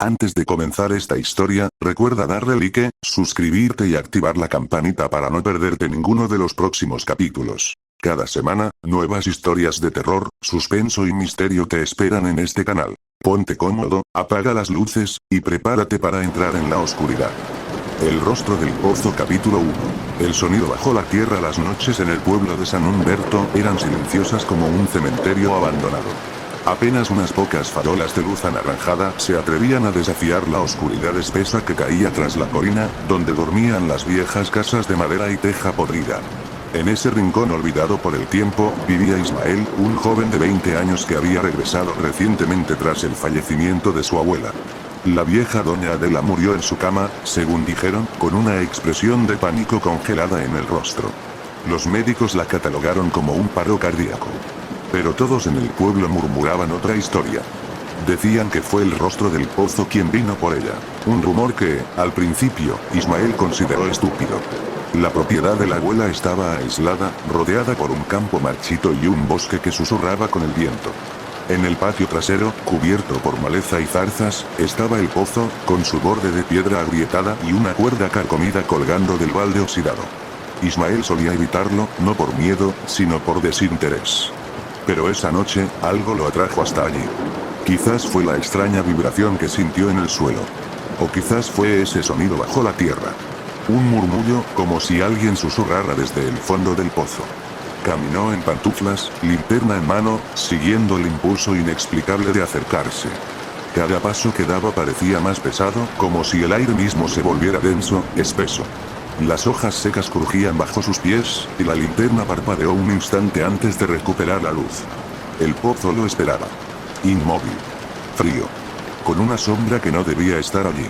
Antes de comenzar esta historia, recuerda darle like, suscribirte y activar la campanita para no perderte ninguno de los próximos capítulos. Cada semana, nuevas historias de terror, suspenso y misterio te esperan en este canal. Ponte cómodo, apaga las luces, y prepárate para entrar en la oscuridad. El rostro del pozo capítulo 1. El sonido bajo la tierra. Las noches en el pueblo de San Humberto eran silenciosas como un cementerio abandonado. Apenas unas pocas farolas de luz anaranjada se atrevían a desafiar la oscuridad espesa que caía tras la colina, donde dormían las viejas casas de madera y teja podrida. En ese rincón olvidado por el tiempo, vivía Ismael, un joven de 20 años que había regresado recientemente tras el fallecimiento de su abuela. La vieja doña Adela murió en su cama, según dijeron, con una expresión de pánico congelada en el rostro. Los médicos la catalogaron como un paro cardíaco. Pero todos en el pueblo murmuraban otra historia. Decían que fue el rostro del pozo quien vino por ella. Un rumor que, al principio, Ismael consideró estúpido. La propiedad de la abuela estaba aislada, rodeada por un campo marchito y un bosque que susurraba con el viento. En el patio trasero, cubierto por maleza y zarzas, estaba el pozo, con su borde de piedra agrietada y una cuerda carcomida colgando del balde oxidado. Ismael solía evitarlo, no por miedo, sino por desinterés. Pero esa noche, algo lo atrajo hasta allí. Quizás fue la extraña vibración que sintió en el suelo. O quizás fue ese sonido bajo la tierra. Un murmullo, como si alguien susurrara desde el fondo del pozo. Caminó en pantuflas, linterna en mano, siguiendo el impulso inexplicable de acercarse. Cada paso que daba parecía más pesado, como si el aire mismo se volviera denso, espeso. Las hojas secas crujían bajo sus pies, y la linterna parpadeó un instante antes de recuperar la luz. El pozo lo esperaba. Inmóvil. Frío. Con una sombra que no debía estar allí.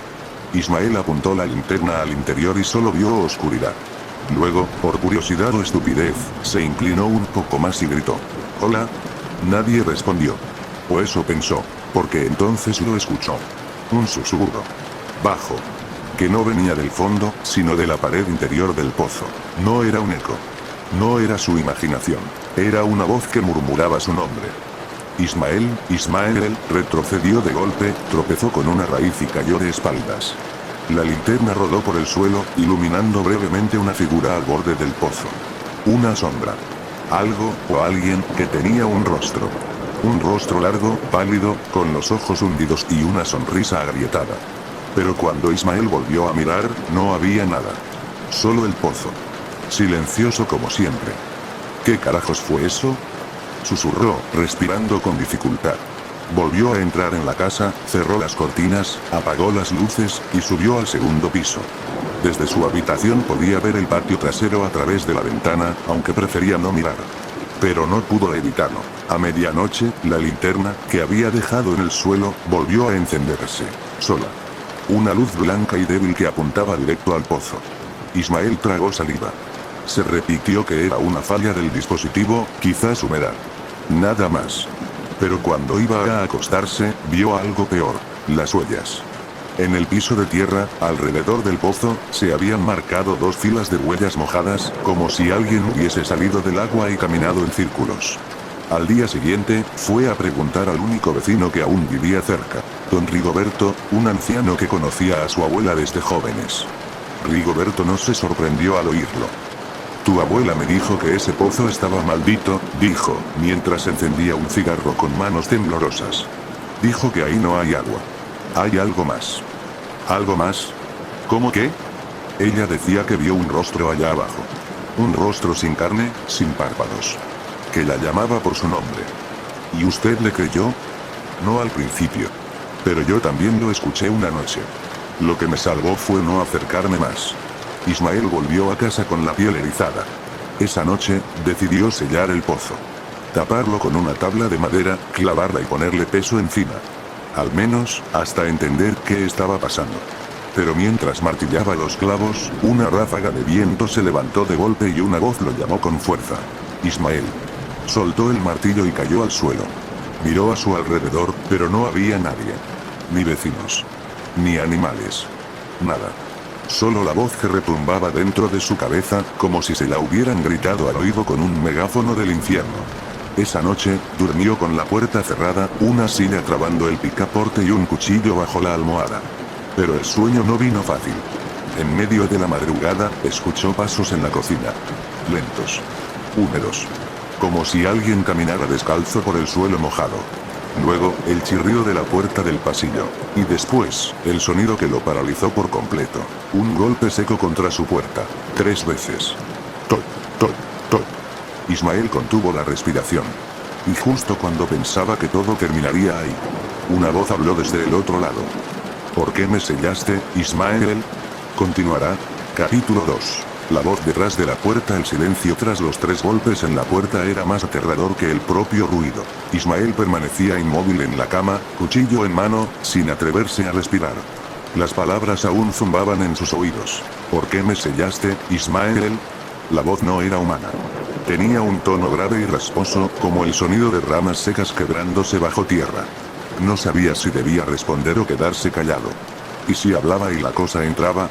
Ismael apuntó la linterna al interior y solo vio oscuridad. Luego, por curiosidad o estupidez, se inclinó un poco más y gritó: «¡Hola!». Nadie respondió. O eso pensó, porque entonces lo escuchó. Un susurro. Bajo. Que no venía del fondo, sino de la pared interior del pozo. No era un eco. No era su imaginación. Era una voz que murmuraba su nombre. Ismael, Ismael, retrocedió de golpe, tropezó con una raíz y cayó de espaldas. La linterna rodó por el suelo, iluminando brevemente una figura al borde del pozo. Una sombra. Algo, o alguien, que tenía un rostro. Un rostro largo, pálido, con los ojos hundidos y una sonrisa agrietada. Pero cuando Ismael volvió a mirar, no había nada. Solo el pozo. Silencioso como siempre. ¿Qué carajos fue eso?, susurró, respirando con dificultad. Volvió a entrar en la casa, cerró las cortinas, apagó las luces, y subió al segundo piso. Desde su habitación podía ver el patio trasero a través de la ventana, aunque prefería no mirar. Pero no pudo evitarlo. A medianoche, la linterna, que había dejado en el suelo, volvió a encenderse. Sola. Una luz blanca y débil que apuntaba directo al pozo. Ismael tragó saliva. Se repitió que era una falla del dispositivo, quizás humedad. Nada más. Pero cuando iba a acostarse, vio algo peor: las huellas. En el piso de tierra, alrededor del pozo, se habían marcado dos filas de huellas mojadas, como si alguien hubiese salido del agua y caminado en círculos. Al día siguiente, fue a preguntar al único vecino que aún vivía cerca, don Rigoberto, un anciano que conocía a su abuela desde jóvenes. Rigoberto no se sorprendió al oírlo. «Tu abuela me dijo que ese pozo estaba maldito», dijo, mientras encendía un cigarro con manos temblorosas. «Dijo que ahí no hay agua. Hay algo más». «¿Algo más? ¿Cómo qué?». «Ella decía que vio un rostro allá abajo. Un rostro sin carne, sin párpados. Que la llamaba por su nombre». «¿Y usted le creyó?». «No al principio. Pero yo también lo escuché una noche. Lo que me salvó fue no acercarme más». Ismael volvió a casa con la piel erizada. Esa noche, decidió sellar el pozo. Taparlo con una tabla de madera, clavarla y ponerle peso encima. Al menos, hasta entender qué estaba pasando. Pero mientras martillaba los clavos, una ráfaga de viento se levantó de golpe y una voz lo llamó con fuerza. «Ismael». Soltó el martillo y cayó al suelo. Miró a su alrededor, pero no había nadie. Ni vecinos. Ni animales. Nada. Solo la voz que retumbaba dentro de su cabeza, como si se la hubieran gritado al oído con un megáfono del infierno. Esa noche, durmió con la puerta cerrada, una silla trabando el picaporte y un cuchillo bajo la almohada. Pero el sueño no vino fácil. En medio de la madrugada, escuchó pasos en la cocina. Lentos. Húmedos. Como si alguien caminara descalzo por el suelo mojado. Luego, el chirrido de la puerta del pasillo. Y después, el sonido que lo paralizó por completo. Un golpe seco contra su puerta. 3 veces. Toc, toc, toc. Ismael contuvo la respiración. Y justo cuando pensaba que todo terminaría ahí, una voz habló desde el otro lado. ¿Por qué me sellaste, Ismael? Continuará. Capítulo 2. La voz detrás de la puerta. El silencio tras los 3 golpes en la puerta era más aterrador que el propio ruido. Ismael permanecía inmóvil en la cama, cuchillo en mano, sin atreverse a respirar. Las palabras aún zumbaban en sus oídos. ¿Por qué me sellaste, Ismael? La voz no era humana. Tenía un tono grave y rasposo, como el sonido de ramas secas quebrándose bajo tierra. No sabía si debía responder o quedarse callado. ¿Y si hablaba y la cosa entraba?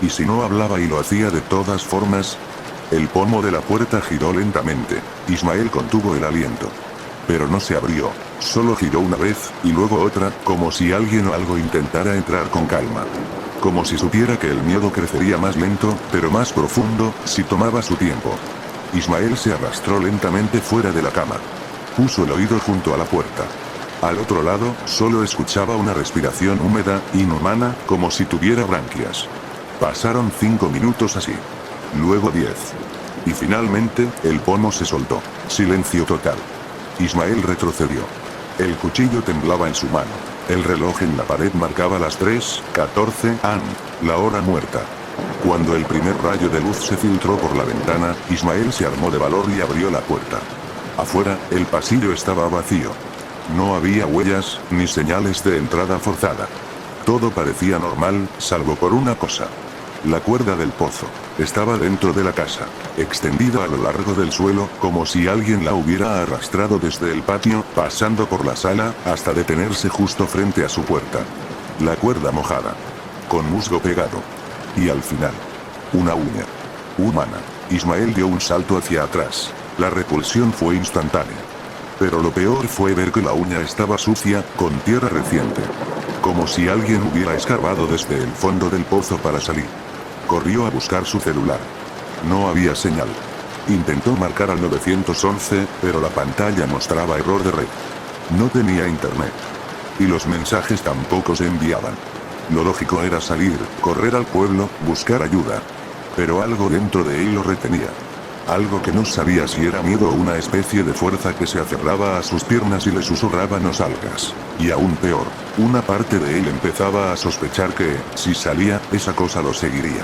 ¿Y si no hablaba y lo hacía de todas formas? El pomo de la puerta giró lentamente. Ismael contuvo el aliento. Pero no se abrió. Solo giró una vez, y luego otra, como si alguien o algo intentara entrar con calma. Como si supiera que el miedo crecería más lento, pero más profundo, si tomaba su tiempo. Ismael se arrastró lentamente fuera de la cama. Puso el oído junto a la puerta. Al otro lado, solo escuchaba una respiración húmeda, inhumana, como si tuviera branquias. Pasaron 5 minutos así. Luego 10. Y finalmente, el pomo se soltó. Silencio total. Ismael retrocedió. El cuchillo temblaba en su mano. El reloj en la pared marcaba las 3:14 am, la hora muerta. Cuando el primer rayo de luz se filtró por la ventana, Ismael se armó de valor y abrió la puerta. Afuera, el pasillo estaba vacío. No había huellas, ni señales de entrada forzada. Todo parecía normal, salvo por una cosa. La cuerda del pozo. Estaba dentro de la casa, extendida a lo largo del suelo, como si alguien la hubiera arrastrado desde el patio, pasando por la sala, hasta detenerse justo frente a su puerta. La cuerda mojada. Con musgo pegado. Y al final. Una uña. Humana. Ismael dio un salto hacia atrás. La repulsión fue instantánea. Pero lo peor fue ver que la uña estaba sucia, con tierra reciente. Como si alguien hubiera escarbado desde el fondo del pozo para salir. Corrió a buscar su celular. No había señal. Intentó marcar al 911, pero la pantalla mostraba error de red. No tenía internet. Y los mensajes tampoco se enviaban. Lo lógico era salir, correr al pueblo, buscar ayuda. Pero algo dentro de él lo retenía. Algo que no sabía si era miedo o una especie de fuerza que se aferraba a sus piernas y le susurraba no salgas. Y aún peor, una parte de él empezaba a sospechar que, si salía, esa cosa lo seguiría.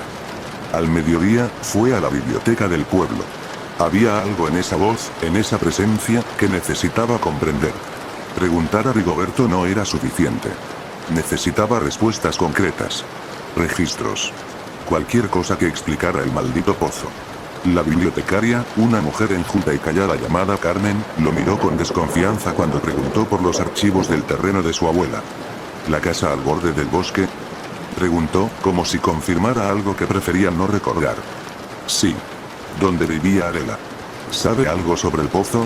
Al mediodía, fue a la biblioteca del pueblo. Había algo en esa voz, en esa presencia, que necesitaba comprender. Preguntar a Rigoberto no era suficiente. Necesitaba respuestas concretas. Registros. Cualquier cosa que explicara el maldito pozo. La bibliotecaria, una mujer enjuta y callada llamada Carmen, lo miró con desconfianza cuando preguntó por los archivos del terreno de su abuela. ¿La casa al borde del bosque? Preguntó, como si confirmara algo que prefería no recordar. Sí. ¿Dónde vivía Adela? ¿Sabe algo sobre el pozo?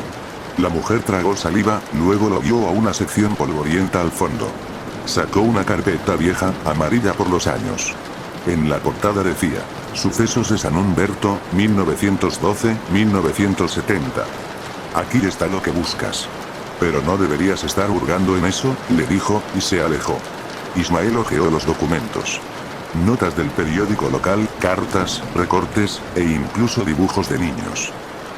La mujer tragó saliva, luego lo vio a una sección polvorienta al fondo. Sacó una carpeta vieja, amarilla por los años. En la portada decía, Sucesos de San Humberto, 1912-1970. Aquí está lo que buscas. Pero no deberías estar hurgando en eso, le dijo, y se alejó. Ismael hojeó los documentos. Notas del periódico local, cartas, recortes, e incluso dibujos de niños.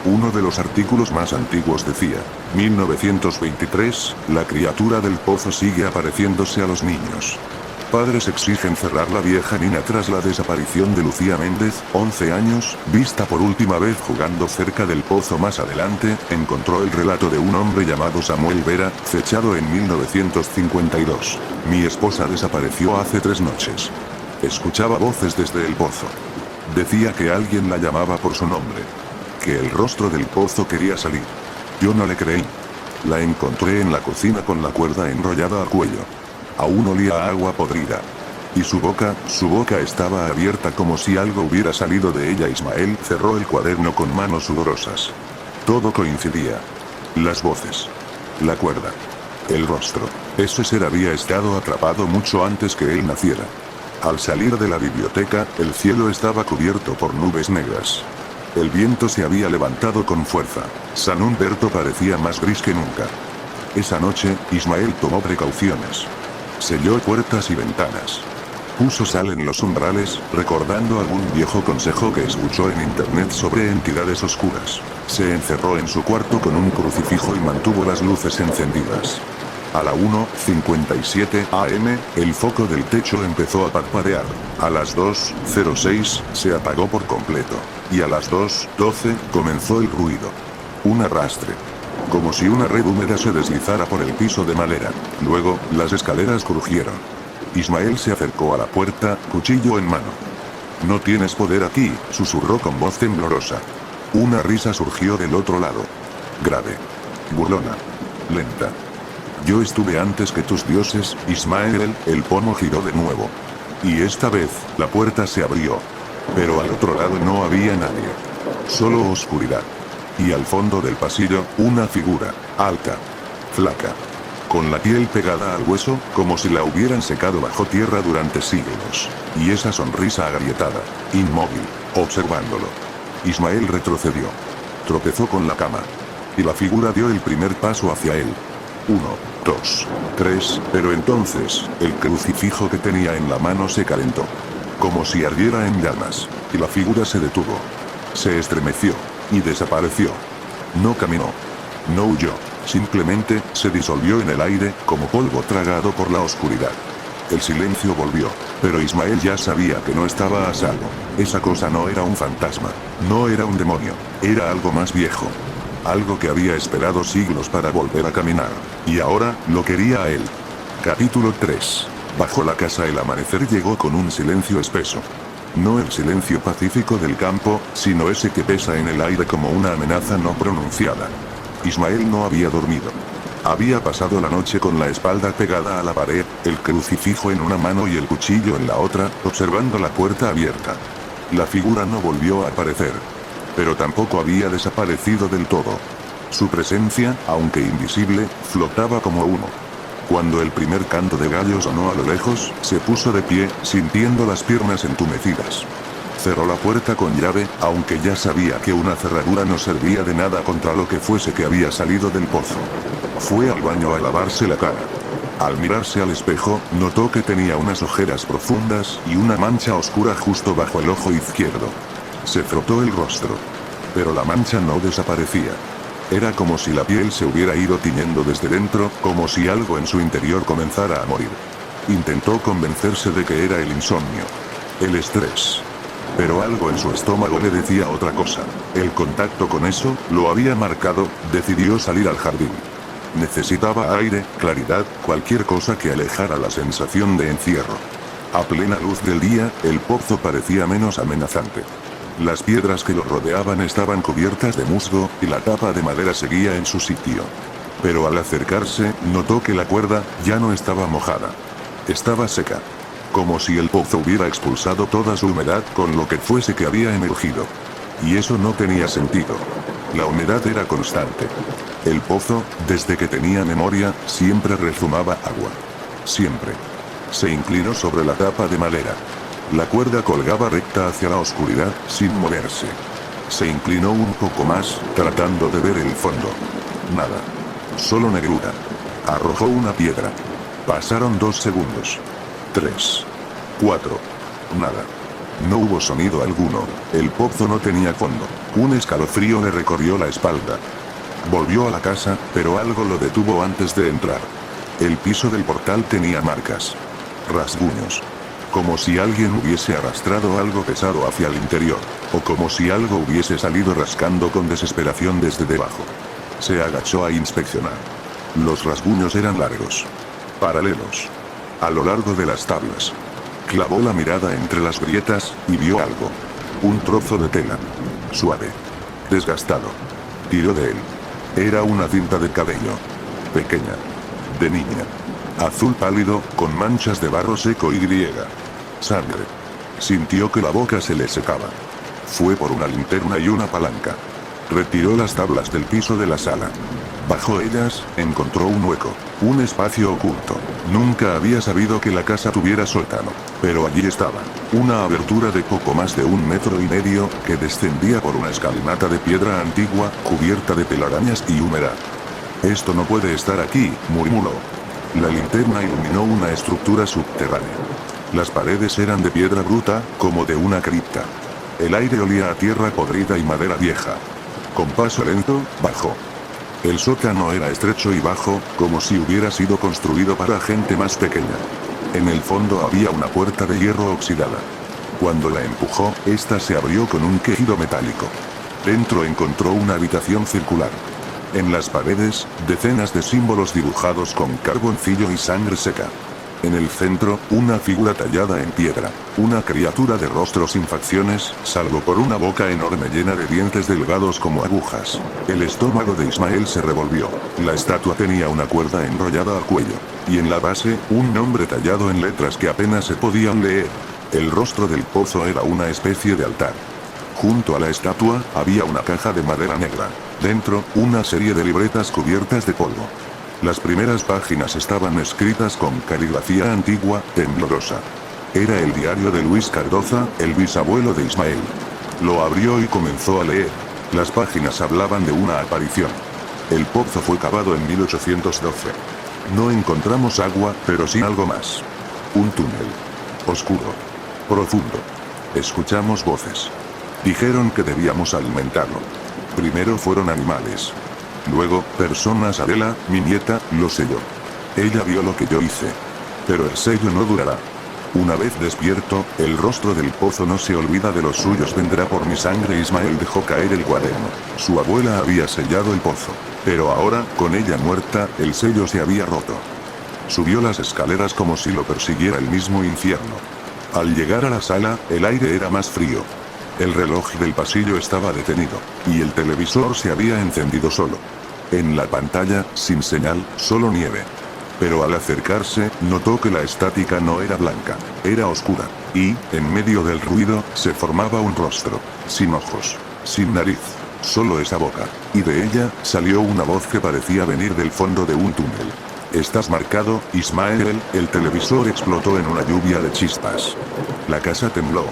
Uno de los artículos más antiguos decía, 1923, la criatura del pozo sigue apareciéndose a los niños. Padres exigen cerrar la vieja mina tras la desaparición de Lucía Méndez, 11 años, vista por última vez jugando cerca del pozo. Más adelante, encontró el relato de un hombre llamado Samuel Vera, fechado en 1952. Mi esposa desapareció hace 3 noches. Escuchaba voces desde el pozo. Decía que alguien la llamaba por su nombre. Que el rostro del pozo quería salir. Yo no le creí. La encontré en la cocina con la cuerda enrollada al cuello. Aún olía a agua podrida. Y su boca estaba abierta como si algo hubiera salido de ella. Ismael cerró el cuaderno con manos sudorosas. Todo coincidía. Las voces. La cuerda. El rostro. Ese ser había estado atrapado mucho antes que él naciera. Al salir de la biblioteca, el cielo estaba cubierto por nubes negras. El viento se había levantado con fuerza. San Humberto parecía más gris que nunca. Esa noche, Ismael tomó precauciones. Selló puertas y ventanas. Puso sal en los umbrales, recordando algún viejo consejo que escuchó en internet sobre entidades oscuras. Se encerró en su cuarto con un crucifijo y mantuvo las luces encendidas. A la 1:57 am, el foco del techo empezó a parpadear. A las 2:06 se apagó por completo. Y a las 2:12 comenzó el ruido. Un arrastre. Como si una red húmeda se deslizara por el piso de madera. Luego, las escaleras crujieron. Ismael se acercó a la puerta, cuchillo en mano. «No tienes poder aquí», susurró con voz temblorosa. Una risa surgió del otro lado. Grave. Burlona. Lenta. «Yo estuve antes que tus dioses, Ismael», el pomo giró de nuevo. Y esta vez, la puerta se abrió. Pero al otro lado no había nadie. Solo oscuridad. Y al fondo del pasillo, una figura, alta. Flaca. Con la piel pegada al hueso, como si la hubieran secado bajo tierra durante siglos. Y esa sonrisa agrietada, inmóvil, observándolo. Ismael retrocedió. Tropezó con la cama. Y la figura dio el primer paso hacia él. 1, 2, 3, pero entonces, el crucifijo que tenía en la mano se calentó. Como si ardiera en llamas. Y la figura se detuvo. Se estremeció. Y desapareció. No caminó. No huyó. Simplemente, se disolvió en el aire, como polvo tragado por la oscuridad. El silencio volvió. Pero Ismael ya sabía que no estaba a salvo. Esa cosa no era un fantasma. No era un demonio. Era algo más viejo. Algo que había esperado siglos para volver a caminar. Y ahora, lo quería a él. Capítulo 3. Bajo la casa el amanecer llegó con un silencio espeso. No el silencio pacífico del campo, sino ese que pesa en el aire como una amenaza no pronunciada. Ismael no había dormido. Había pasado la noche con la espalda pegada a la pared, el crucifijo en una mano y el cuchillo en la otra, observando la puerta abierta. La figura no volvió a aparecer. Pero tampoco había desaparecido del todo. Su presencia, aunque invisible, flotaba como humo. Cuando el primer canto de gallo sonó a lo lejos, se puso de pie, sintiendo las piernas entumecidas. Cerró la puerta con llave, aunque ya sabía que una cerradura no servía de nada contra lo que fuese que había salido del pozo. Fue al baño a lavarse la cara. Al mirarse al espejo, notó que tenía unas ojeras profundas y una mancha oscura justo bajo el ojo izquierdo. Se frotó el rostro. Pero la mancha no desaparecía. Era como si la piel se hubiera ido tiñendo desde dentro, como si algo en su interior comenzara a morir. Intentó convencerse de que era el insomnio. El estrés. Pero algo en su estómago le decía otra cosa. El contacto con eso, lo había marcado, decidió salir al jardín. Necesitaba aire, claridad, cualquier cosa que alejara la sensación de encierro. A plena luz del día, el pozo parecía menos amenazante. Las piedras que lo rodeaban estaban cubiertas de musgo, y la tapa de madera seguía en su sitio. Pero al acercarse, notó que la cuerda ya no estaba mojada. Estaba seca. Como si el pozo hubiera expulsado toda su humedad con lo que fuese que había emergido. Y eso no tenía sentido. La humedad era constante. El pozo, desde que tenía memoria, siempre rezumaba agua. Siempre. Se inclinó sobre la tapa de madera. La cuerda colgaba recta hacia la oscuridad, sin moverse. Se inclinó un poco más, tratando de ver el fondo. Nada. Solo negrura. Arrojó una piedra. Pasaron 2 segundos. 3. 4. Nada. No hubo sonido alguno. El pozo no tenía fondo. Un escalofrío le recorrió la espalda. Volvió a la casa, pero algo lo detuvo antes de entrar. El piso del portal tenía marcas. Rasguños. Como si alguien hubiese arrastrado algo pesado hacia el interior. O como si algo hubiese salido rascando con desesperación desde debajo. Se agachó a inspeccionar. Los rasguños eran largos. Paralelos. A lo largo de las tablas. Clavó la mirada entre las grietas, y vio algo. Un trozo de tela. Suave. Desgastado. Tiró de él. Era una cinta de cabello. Pequeña. De niña. Azul pálido, con manchas de barro seco y griega. Sangre. Sintió que la boca se le secaba. Fue por una linterna y una palanca. Retiró las tablas del piso de la sala. Bajo ellas, encontró un hueco, un espacio oculto. Nunca había sabido que la casa tuviera sótano. Pero allí estaba, una abertura de poco más de 1,5 metros, que descendía por una escalinata de piedra antigua, cubierta de telarañas y humedad. Esto no puede estar aquí, murmuró. La linterna iluminó una estructura subterránea. Las paredes eran de piedra bruta, como de una cripta. El aire olía a tierra podrida y madera vieja. Con paso lento, bajó. El sótano era estrecho y bajo, como si hubiera sido construido para gente más pequeña. En el fondo había una puerta de hierro oxidada. Cuando la empujó, esta se abrió con un quejido metálico. Dentro encontró una habitación circular. En las paredes, decenas de símbolos dibujados con carboncillo y sangre seca. En el centro, una figura tallada en piedra. Una criatura de rostro sin facciones, salvo por una boca enorme llena de dientes delgados como agujas. El estómago de Ismael se revolvió. La estatua tenía una cuerda enrollada al cuello. Y en la base, un nombre tallado en letras que apenas se podían leer. El rostro del pozo era una especie de altar. Junto a la estatua, había una caja de madera negra. Dentro, una serie de libretas cubiertas de polvo. Las primeras páginas estaban escritas con caligrafía antigua, temblorosa. Era el diario de Luis Cardoza, el bisabuelo de Ismael. Lo abrió y comenzó a leer. Las páginas hablaban de una aparición. El pozo fue cavado en 1812. No encontramos agua, pero sí algo más. Un túnel. Oscuro. Profundo. Escuchamos voces. Dijeron que debíamos alimentarlo. Primero fueron animales. Luego, personas. Adela, mi nieta, lo selló. Ella vio lo que yo hice. Pero el sello no durará. Una vez despierto, el rostro del pozo no se olvida de los suyos. Vendrá por mi sangre. Ismael dejó caer el cuaderno. Su abuela había sellado el pozo. Pero ahora, con ella muerta, el sello se había roto. Subió las escaleras como si lo persiguiera el mismo infierno. Al llegar a la sala, el aire era más frío. El reloj del pasillo estaba detenido, y el televisor se había encendido solo. En la pantalla, sin señal, solo nieve. Pero al acercarse, notó que la estática no era blanca, era oscura, y, en medio del ruido, se formaba un rostro, sin ojos, sin nariz, solo esa boca, y de ella, salió una voz que parecía venir del fondo de un túnel. Estás marcado, Ismael. El televisor explotó en una lluvia de chispas. La casa tembló.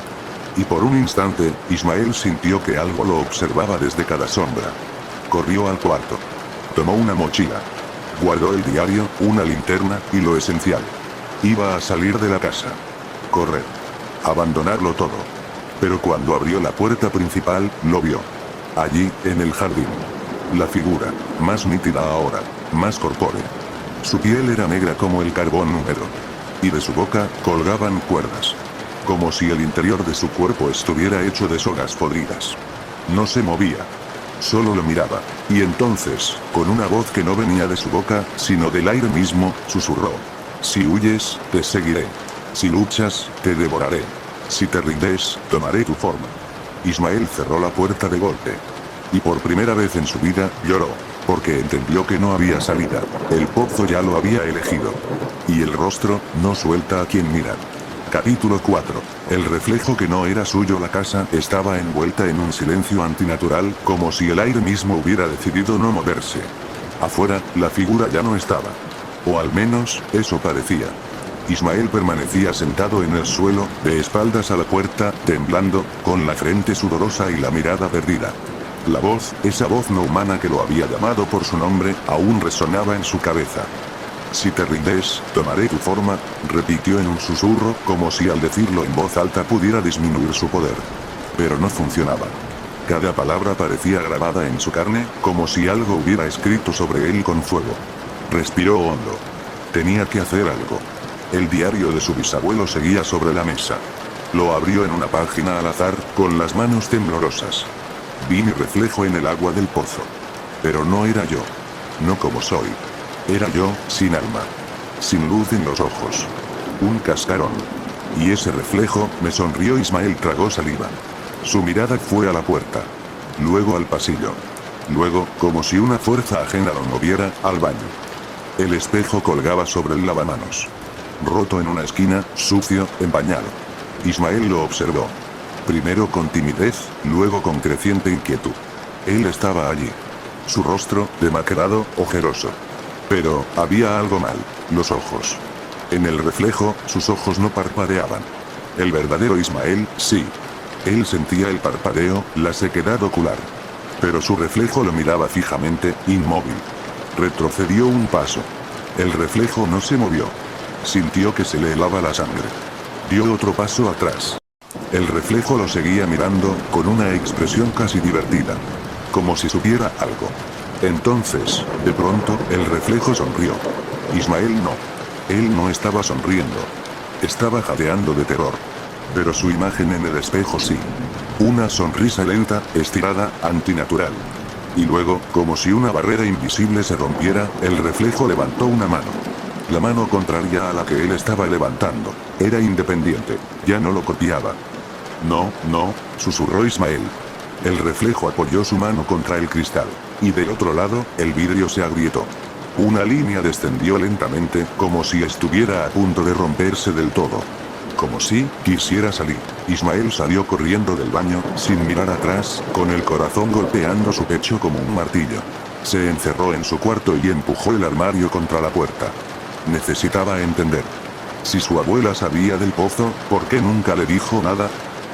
Y por un instante, Ismael sintió que algo lo observaba desde cada sombra. Corrió al cuarto. Tomó una mochila. Guardó el diario, una linterna, y lo esencial. Iba a salir de la casa. Correr. Abandonarlo todo. Pero cuando abrió la puerta principal, lo vio. Allí, en el jardín. La figura, más nítida ahora, más corpórea. Su piel era negra como el carbón húmedo. Y de su boca, colgaban cuerdas. Como si el interior de su cuerpo estuviera hecho de sogas podridas. No se movía. Solo lo miraba. Y entonces, con una voz que no venía de su boca, sino del aire mismo, susurró. Si huyes, te seguiré. Si luchas, te devoraré. Si te rindes, tomaré tu forma. Ismael cerró la puerta de golpe. Y por primera vez en su vida, lloró. Porque entendió que no había salida. El pozo ya lo había elegido. Y el rostro, no suelta a quien mira. Capítulo 4. El reflejo que no era suyo. La casa estaba envuelta en un silencio antinatural, como si el aire mismo hubiera decidido no moverse. Afuera, la figura ya no estaba. O al menos, eso parecía. Ismael permanecía sentado en el suelo, de espaldas a la puerta, temblando, con la frente sudorosa y la mirada perdida. La voz, esa voz no humana que lo había llamado por su nombre, aún resonaba en su cabeza. Si te rindes, tomaré tu forma, repitió en un susurro, como si al decirlo en voz alta pudiera disminuir su poder. Pero no funcionaba. Cada palabra parecía grabada en su carne, como si algo hubiera escrito sobre él con fuego. Respiró hondo. Tenía que hacer algo. El diario de su bisabuelo seguía sobre la mesa. Lo abrió en una página al azar, con las manos temblorosas. Vi mi reflejo en el agua del pozo. Pero no era yo. No como soy. Era yo, sin alma. Sin luz en los ojos. Un cascarón. Y ese reflejo, me sonrió. Ismael tragó saliva. Su mirada fue a la puerta. Luego al pasillo. Luego, como si una fuerza ajena lo moviera, al baño. El espejo colgaba sobre el lavamanos. Roto en una esquina, sucio, empañado. Ismael lo observó. Primero con timidez, luego con creciente inquietud. Él estaba allí. su rostro, demacrado, ojeroso. Pero, había algo mal, los ojos. En el reflejo, sus ojos no parpadeaban. El verdadero Ismael, sí. Él sentía el parpadeo, la sequedad ocular. Pero su reflejo lo miraba fijamente, inmóvil. Retrocedió un paso. El reflejo no se movió. Sintió que se le helaba la sangre. Dio otro paso atrás. El reflejo lo seguía mirando, con una expresión casi divertida. Como si supiera algo. Entonces, de pronto, el reflejo sonrió. Ismael no. Él no estaba sonriendo. Estaba jadeando de terror. Pero su imagen en el espejo sí. Una sonrisa lenta, estirada, antinatural. Y luego, como si una barrera invisible se rompiera, el reflejo levantó una mano. La mano contraria a la que él estaba levantando. Era independiente. Ya no lo copiaba. No, no, susurró Ismael. El reflejo apoyó su mano contra el cristal. Y del otro lado, el vidrio se agrietó. Una línea descendió lentamente, como si estuviera a punto de romperse del todo. Como si quisiera salir. Ismael salió corriendo del baño, sin mirar atrás, con el corazón golpeando su pecho como un martillo. Se encerró en su cuarto y empujó el armario contra la puerta. Necesitaba entender. Si su abuela sabía del pozo, ¿por qué nunca le dijo nada?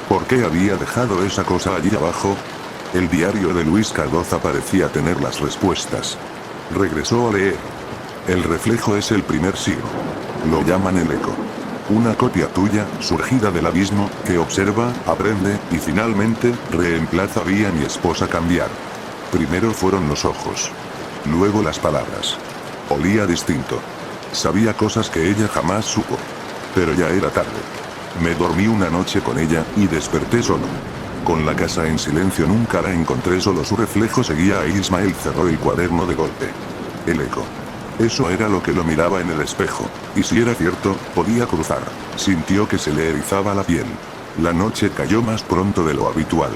¿Por qué había dejado esa cosa allí abajo? El diario de Luis Cardoza parecía tener las respuestas. Regresó a leer. El reflejo es el primer signo. Lo llaman el eco. Una copia tuya, surgida del abismo, que observa, aprende, y finalmente, reemplaza a mi esposa cambiar. Primero fueron los ojos. Luego las palabras. Olía distinto. Sabía cosas que ella jamás supo. Pero ya era tarde. Me dormí una noche con ella, y desperté solo. Con la casa en silencio nunca la encontré, solo su reflejo seguía a Ismael. Cerró el cuaderno de golpe. El eco. Eso era lo que lo miraba en el espejo. Y si era cierto, podía cruzar. Sintió que se le erizaba la piel. La noche cayó más pronto de lo habitual.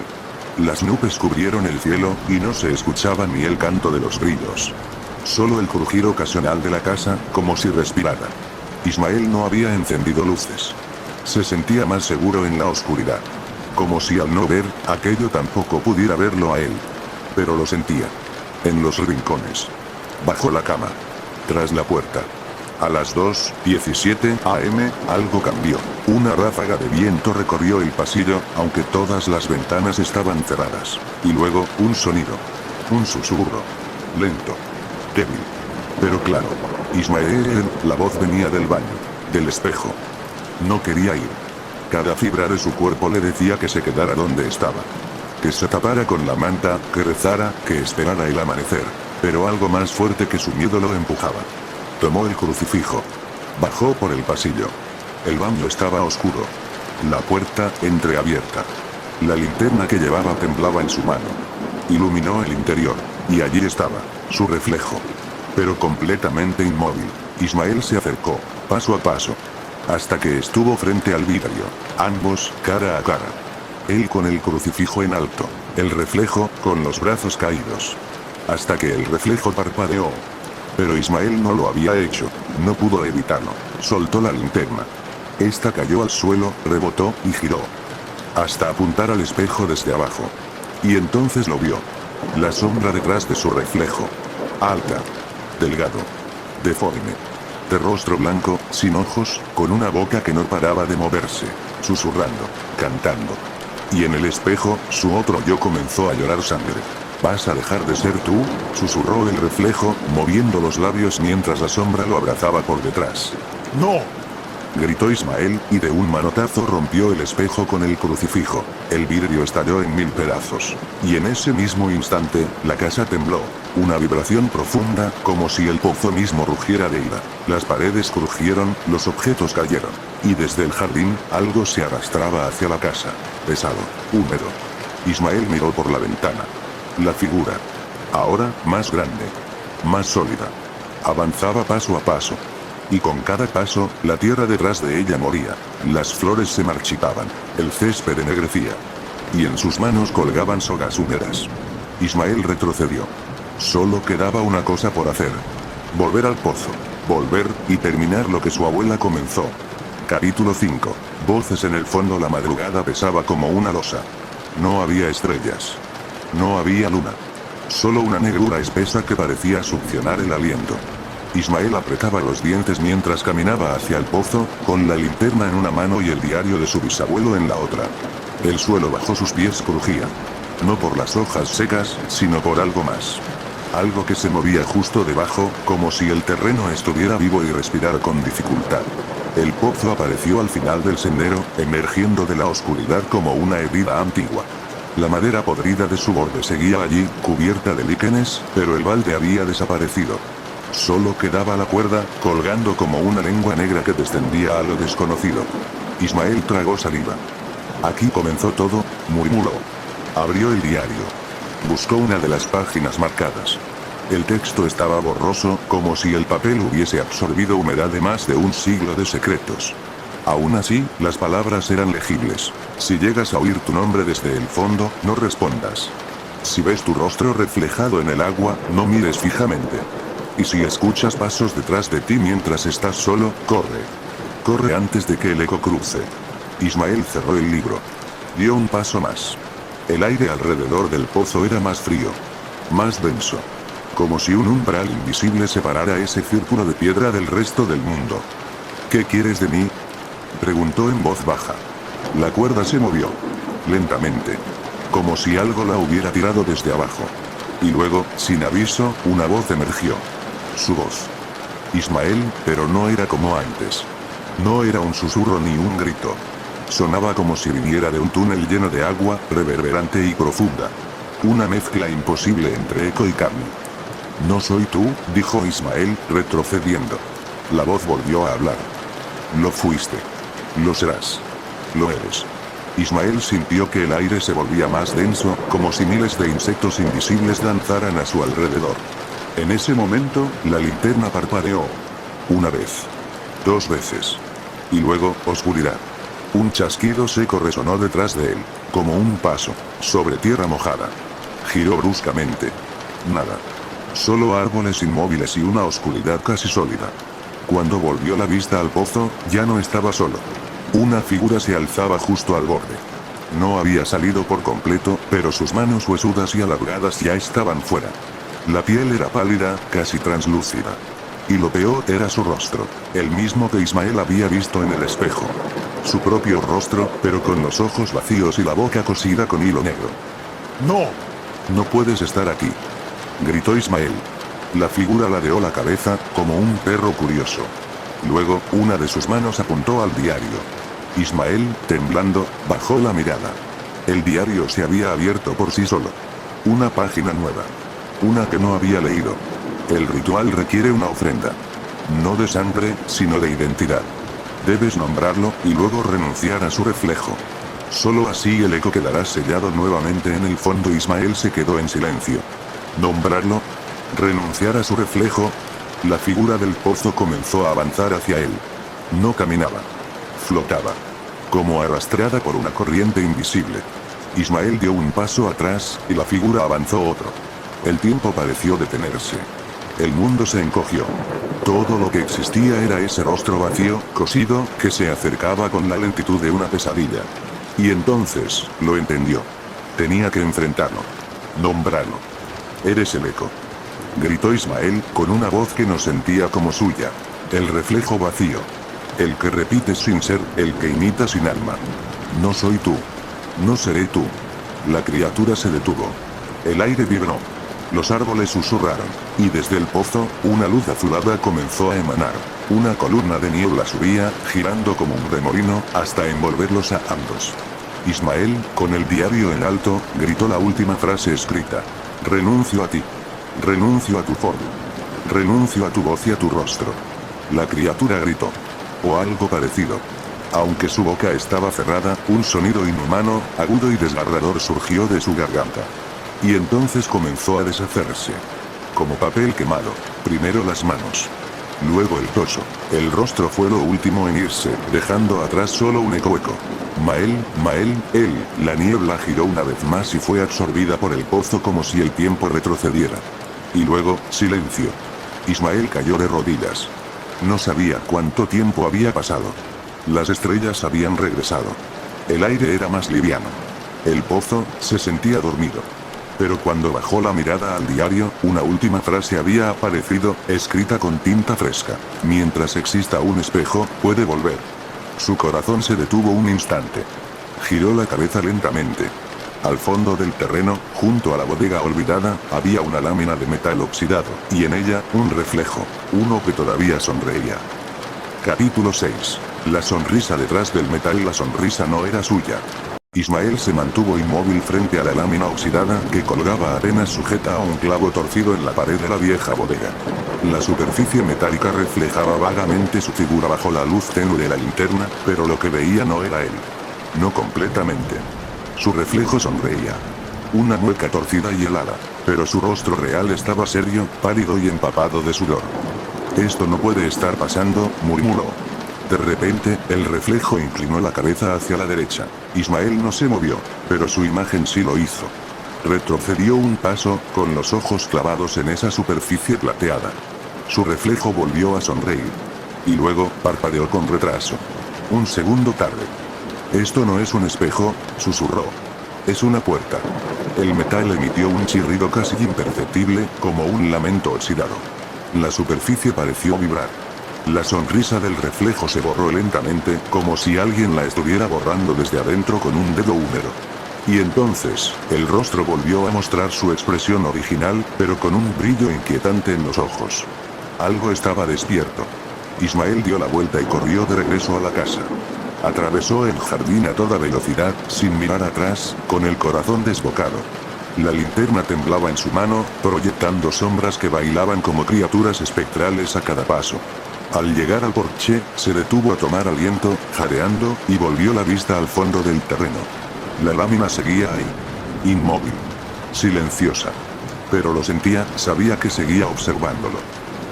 Las nubes cubrieron el cielo, y no se escuchaba ni el canto de los grillos. Solo el crujir ocasional de la casa, como si respirara. Ismael no había encendido luces. Se sentía más seguro en la oscuridad. Como si al no ver, aquello tampoco pudiera verlo a él. Pero lo sentía. En los rincones. Bajo la cama. Tras la puerta. A las 2:17 am, algo cambió. Una ráfaga de viento recorrió el pasillo, aunque todas las ventanas estaban cerradas. Y luego, un sonido. Un susurro. Lento. Débil. Pero claro. Ismael, la voz venía del baño. Del espejo. No quería ir. Cada fibra de su cuerpo le decía que se quedara donde estaba. Que se tapara con la manta, que rezara, que esperara el amanecer. Pero algo más fuerte que su miedo lo empujaba. Tomó el crucifijo. Bajó por el pasillo. El baño estaba oscuro. La puerta, entreabierta. La linterna que llevaba temblaba en su mano. Iluminó el interior. Y allí estaba, su reflejo. Pero completamente inmóvil. Ismael se acercó, paso a paso. Hasta que estuvo frente al vidrio. Ambos, cara a cara. Él con el crucifijo en alto. El reflejo, con los brazos caídos. Hasta que el reflejo parpadeó. Pero Ismael no lo había hecho. No pudo evitarlo. Soltó la linterna. Esta cayó al suelo, rebotó, y giró. Hasta apuntar al espejo desde abajo. Y entonces lo vio. La sombra detrás de su reflejo. Alta. Delgado. Deforme. De rostro blanco, sin ojos, con una boca que no paraba de moverse. Susurrando. Cantando. Y en el espejo, su otro yo comenzó a llorar sangre. ¿Vas a dejar de ser tú?, susurró el reflejo, moviendo los labios mientras la sombra lo abrazaba por detrás. ¡No!, gritó Ismael, y de un manotazo rompió el espejo con el crucifijo. El vidrio estalló en 1000 pedazos. Y en ese mismo instante, la casa tembló. Una vibración profunda, como si el pozo mismo rugiera de ira. Las paredes crujieron, los objetos cayeron. Y desde el jardín, algo se arrastraba hacia la casa. Pesado, húmedo. Ismael miró por la ventana. La figura. Ahora, más grande. Más sólida. Avanzaba paso a paso. Y con cada paso, la tierra detrás de ella moría. Las flores se marchitaban. El césped ennegrecía. Y en sus manos colgaban sogas húmedas. Ismael retrocedió. Solo quedaba una cosa por hacer. Volver al pozo. Volver, y terminar lo que su abuela comenzó. Capítulo 5. Voces en el fondo. La madrugada pesaba como una losa. No había estrellas. No había luna. Solo una negrura espesa que parecía succionar el aliento. Ismael apretaba los dientes mientras caminaba hacia el pozo, con la linterna en una mano y el diario de su bisabuelo en la otra. El suelo bajo sus pies crujía. No por las hojas secas, sino por algo más. Algo que se movía justo debajo, como si el terreno estuviera vivo y respirara con dificultad. El pozo apareció al final del sendero, emergiendo de la oscuridad como una herida antigua. La madera podrida de su borde seguía allí, cubierta de líquenes, pero el balde había desaparecido. Solo quedaba la cuerda, colgando como una lengua negra que descendía a lo desconocido. Ismael tragó saliva. Aquí comenzó todo, murmuró. Abrió el diario. Buscó una de las páginas marcadas. El texto estaba borroso, como si el papel hubiese absorbido humedad de más de un siglo de secretos. Aún así, las palabras eran legibles. Si llegas a oír tu nombre desde el fondo, no respondas. Si ves tu rostro reflejado en el agua, no mires fijamente. Y si escuchas pasos detrás de ti mientras estás solo, corre. Corre antes de que el eco cruce. Ismael cerró el libro. Dio un paso más. El aire alrededor del pozo era más frío. Más denso. Como si un umbral invisible separara ese círculo de piedra del resto del mundo. ¿Qué quieres de mí?, preguntó en voz baja. La cuerda se movió. Lentamente. Como si algo la hubiera tirado desde abajo. Y luego, sin aviso, una voz emergió. Su voz. Ismael, pero no era como antes. No era un susurro ni un grito. Sonaba como si viniera de un túnel lleno de agua, reverberante y profunda. Una mezcla imposible entre eco y carne. No soy tú, dijo Ismael, retrocediendo. La voz volvió a hablar. Lo fuiste. Lo serás. Lo eres. Ismael sintió que el aire se volvía más denso, como si miles de insectos invisibles danzaran a su alrededor. En ese momento, la linterna parpadeó. Una vez. 2 veces. Y luego, oscuridad. Un chasquido seco resonó detrás de él, como un paso, sobre tierra mojada. Giró bruscamente. Nada. Solo árboles inmóviles y una oscuridad casi sólida. Cuando volvió la vista al pozo, ya no estaba solo. Una figura se alzaba justo al borde. No había salido por completo, pero sus manos huesudas y alargadas ya estaban fuera. La piel era pálida, casi translúcida. Y lo peor era su rostro, el mismo que Ismael había visto en el espejo. Su propio rostro, pero con los ojos vacíos y la boca cosida con hilo negro. ¡No! No puedes estar aquí, gritó Ismael. La figura ladeó la cabeza, como un perro curioso. Luego, una de sus manos apuntó al diario. Ismael, temblando, bajó la mirada. El diario se había abierto por sí solo. Una página nueva. Una que no había leído. El ritual requiere una ofrenda. No de sangre, sino de identidad. Debes nombrarlo, y luego renunciar a su reflejo. Solo así el eco quedará sellado nuevamente en el fondo. Ismael se quedó en silencio. ¿Nombrarlo? ¿Renunciar a su reflejo? La figura del pozo comenzó a avanzar hacia él. No caminaba. Flotaba. Como arrastrada por una corriente invisible. Ismael dio un paso atrás, y la figura avanzó otro. El tiempo pareció detenerse. El mundo se encogió. Todo lo que existía era ese rostro vacío, cosido, que se acercaba con la lentitud de una pesadilla. Y entonces, lo entendió. Tenía que enfrentarlo. Nombrarlo. Eres el eco. Gritó Ismael, con una voz que no sentía como suya. El reflejo vacío. El que repites sin ser, el que imita sin alma. No soy tú. No seré tú. La criatura se detuvo. El aire vibró. Los árboles susurraron, y desde el pozo, una luz azulada comenzó a emanar. Una columna de niebla subía, girando como un remolino, hasta envolverlos a ambos. Ismael, con el diario en alto, gritó la última frase escrita. Renuncio a ti. Renuncio a tu forma. Renuncio a tu voz y a tu rostro. La criatura gritó. O algo parecido. Aunque su boca estaba cerrada, un sonido inhumano, agudo y desgarrador surgió de su garganta. Y entonces comenzó a deshacerse. Como papel quemado. Primero las manos. Luego el torso. El rostro fue lo último en irse, dejando atrás solo un eco. Mael, él. La niebla giró una vez más y fue absorbida por el pozo como si el tiempo retrocediera. Y luego, silencio. Ismael cayó de rodillas. No sabía cuánto tiempo había pasado. Las estrellas habían regresado. El aire era más liviano. El pozo se sentía dormido. Pero cuando bajó la mirada al diario, una última frase había aparecido, escrita con tinta fresca. Mientras exista un espejo, puede volver. Su corazón se detuvo un instante. Giró la cabeza lentamente. Al fondo del terreno, junto a la bodega olvidada, había una lámina de metal oxidado, y en ella, un reflejo. Uno que todavía sonreía. Capítulo 6. La sonrisa detrás del metal. La sonrisa no era suya. Ismael se mantuvo inmóvil frente a la lámina oxidada que colgaba apenas sujeta a un clavo torcido en la pared de la vieja bodega. La superficie metálica reflejaba vagamente su figura bajo la luz tenue de la linterna, pero lo que veía no era él. No completamente. Su reflejo sonreía. Una mueca torcida y helada, pero su rostro real estaba serio, pálido y empapado de sudor. «Esto no puede estar pasando», murmuró. De repente, el reflejo inclinó la cabeza hacia la derecha. Ismael no se movió, pero su imagen sí lo hizo. Retrocedió un paso, con los ojos clavados en esa superficie plateada. Su reflejo volvió a sonreír. Y luego, parpadeó con retraso. Un segundo tarde. «Esto no es un espejo», susurró. «Es una puerta». El metal emitió un chirrido casi imperceptible, como un lamento oxidado. La superficie pareció vibrar. La sonrisa del reflejo se borró lentamente, como si alguien la estuviera borrando desde adentro con un dedo húmedo. Y entonces, el rostro volvió a mostrar su expresión original, pero con un brillo inquietante en los ojos. Algo estaba despierto. Ismael dio la vuelta y corrió de regreso a la casa. Atravesó el jardín a toda velocidad, sin mirar atrás, con el corazón desbocado. La linterna temblaba en su mano, proyectando sombras que bailaban como criaturas espectrales a cada paso. Al llegar al porche, se detuvo a tomar aliento, jadeando, y volvió la vista al fondo del terreno. La lámina seguía ahí. Inmóvil. Silenciosa. Pero lo sentía, sabía que seguía observándolo.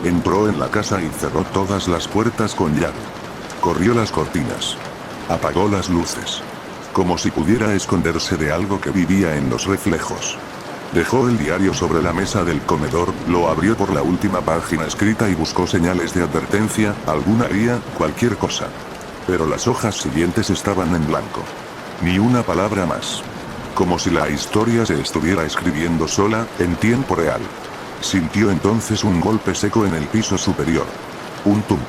Entró en la casa y cerró todas las puertas con llave. Corrió las cortinas. Apagó las luces. Como si pudiera esconderse de algo que vivía en los reflejos. Dejó el diario sobre la mesa del comedor, lo abrió por la última página escrita y buscó señales de advertencia, alguna guía, cualquier cosa. Pero las hojas siguientes estaban en blanco. Ni una palabra más. Como si la historia se estuviera escribiendo sola, en tiempo real. Sintió entonces un golpe seco en el piso superior. Un tum.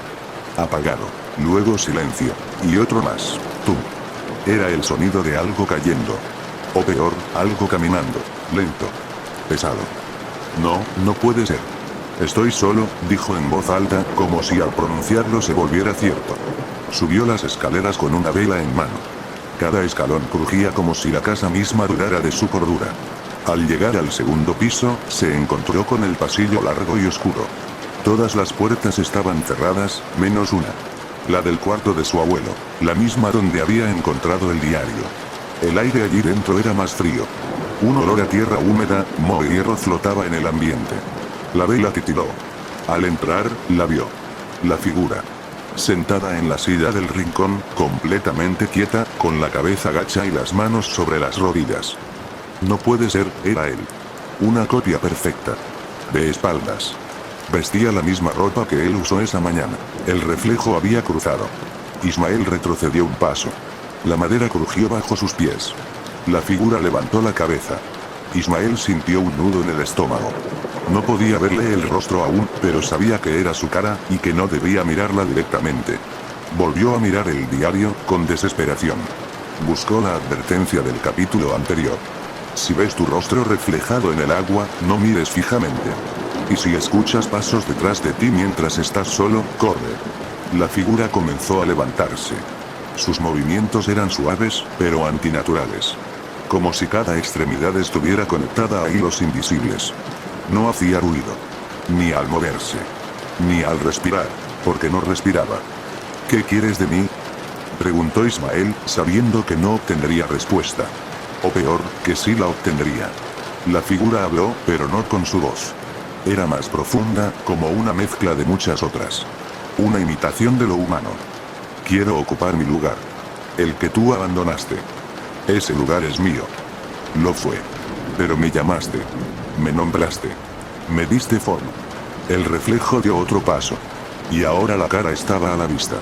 Apagado. Luego silencio. Y otro más. Tum. Era el sonido de algo cayendo. O peor, algo caminando. Lento. Pesado. No, no puede ser. Estoy solo, dijo en voz alta, como si al pronunciarlo se volviera cierto. Subió las escaleras con una vela en mano. Cada escalón crujía como si la casa misma dudara de su cordura. Al llegar al segundo piso, se encontró con el pasillo largo y oscuro. Todas las puertas estaban cerradas, menos una. La del cuarto de su abuelo, la misma donde había encontrado el diario. El aire allí dentro era más frío. Un olor a tierra húmeda, moho y hierro flotaba en el ambiente. La vela titiló. Al entrar, la vio. La figura. Sentada en la silla del rincón, completamente quieta, con la cabeza gacha y las manos sobre las rodillas. No puede ser, era él. Una copia perfecta. De espaldas. Vestía la misma ropa que él usó esa mañana. El reflejo había cruzado. Ismael retrocedió un paso. La madera crujió bajo sus pies. La figura levantó la cabeza. Ismael sintió un nudo en el estómago. No podía verle el rostro aún, pero sabía que era su cara, y que no debía mirarla directamente. Volvió a mirar el diario, con desesperación. Buscó la advertencia del capítulo anterior. Si ves tu rostro reflejado en el agua, no mires fijamente. Y si escuchas pasos detrás de ti mientras estás solo, corre. La figura comenzó a levantarse. Sus movimientos eran suaves, pero antinaturales. Como si cada extremidad estuviera conectada a hilos invisibles. No hacía ruido. Ni al moverse. Ni al respirar, porque no respiraba. ¿Qué quieres de mí?, preguntó Ismael, sabiendo que no obtendría respuesta. O peor, que sí la obtendría. La figura habló, pero no con su voz. Era más profunda, como una mezcla de muchas otras. Una imitación de lo humano. Quiero ocupar mi lugar. El que tú abandonaste. Ese lugar es mío. Lo fue. Pero me llamaste. Me nombraste. Me diste forma. El reflejo dio otro paso. Y ahora la cara estaba a la vista.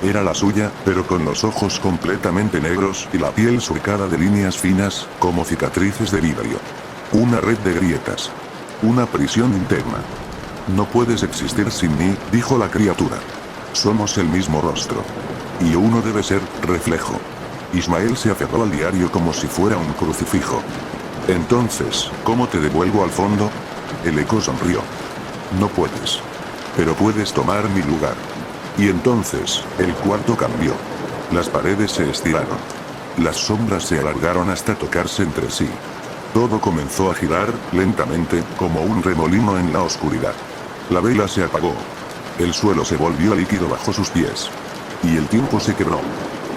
Era la suya, pero con los ojos completamente negros y la piel surcada de líneas finas, como cicatrices de vidrio. Una red de grietas. Una prisión interna. No puedes existir sin mí, dijo la criatura. Somos el mismo rostro. Y uno debe ser reflejo. Ismael se aferró al diario como si fuera un crucifijo. Entonces, ¿cómo te devuelvo al fondo? El eco sonrió. No puedes. Pero puedes tomar mi lugar. Y entonces, el cuarto cambió. Las paredes se estiraron. Las sombras se alargaron hasta tocarse entre sí. Todo comenzó a girar, lentamente, como un remolino en la oscuridad. La vela se apagó. El suelo se volvió líquido bajo sus pies. Y el tiempo se quebró.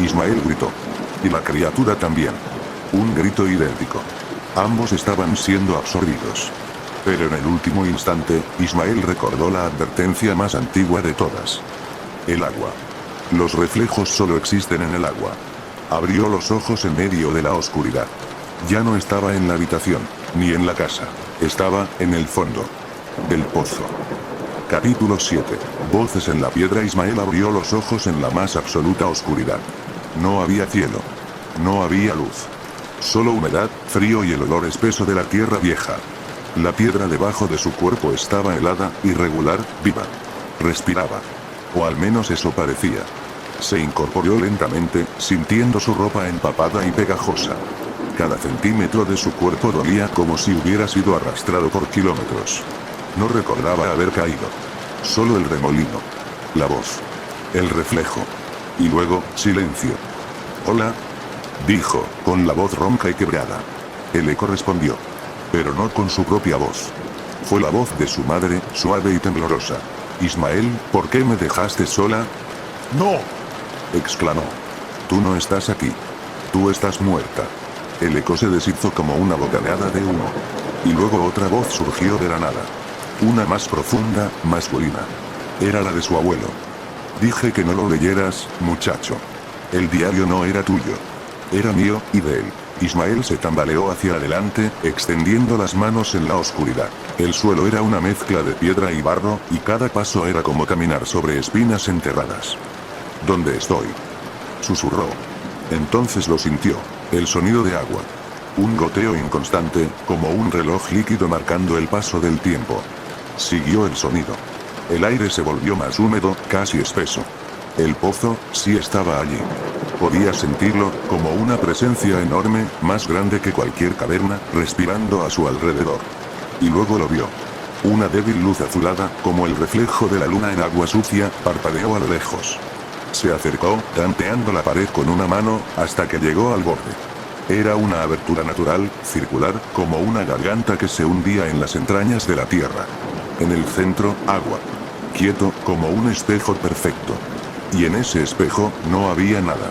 Ismael gritó. Y la criatura también. Un grito idéntico. Ambos estaban siendo absorbidos. Pero en el último instante, Ismael recordó la advertencia más antigua de todas. El agua. Los reflejos solo existen en el agua. Abrió los ojos en medio de la oscuridad. Ya no estaba en la habitación, ni en la casa. Estaba en el fondo del pozo. Capítulo 7. Voces en la piedra. Ismael abrió los ojos en la más absoluta oscuridad. No había cielo. No había luz. Solo humedad, frío y el olor espeso de la tierra vieja. La piedra debajo de su cuerpo estaba helada, irregular, viva. Respiraba. O al menos eso parecía. Se incorporó lentamente, sintiendo su ropa empapada y pegajosa. Cada centímetro de su cuerpo dolía como si hubiera sido arrastrado por kilómetros. No recordaba haber caído. Solo el remolino. La voz. El reflejo. Y luego, silencio. «Hola», dijo, con la voz ronca y quebrada. El eco respondió. Pero no con su propia voz. Fue la voz de su madre, suave y temblorosa. «Ismael, ¿por qué me dejaste sola?» ¡No!, exclamó. «Tú no estás aquí. Tú estás muerta». El eco se deshizo como una bocanada de humo. Y luego otra voz surgió de la nada. Una más profunda, masculina. Era la de su abuelo. «Dije que no lo leyeras, muchacho. El diario no era tuyo. Era mío, y de él». Ismael se tambaleó hacia adelante, extendiendo las manos en la oscuridad. El suelo era una mezcla de piedra y barro, y cada paso era como caminar sobre espinas enterradas. «¿Dónde estoy?», susurró. Entonces lo sintió. El sonido de agua. Un goteo inconstante, como un reloj líquido marcando el paso del tiempo. Siguió el sonido. El aire se volvió más húmedo, casi espeso. El pozo, sí estaba allí. Podía sentirlo, como una presencia enorme, más grande que cualquier caverna, respirando a su alrededor. Y luego lo vio. Una débil luz azulada, como el reflejo de la luna en agua sucia, parpadeó a lo lejos. Se acercó, tanteando la pared con una mano, hasta que llegó al borde. Era una abertura natural, circular, como una garganta que se hundía en las entrañas de la tierra. En el centro, agua. Quieto, como un espejo perfecto. Y en ese espejo, no había nada.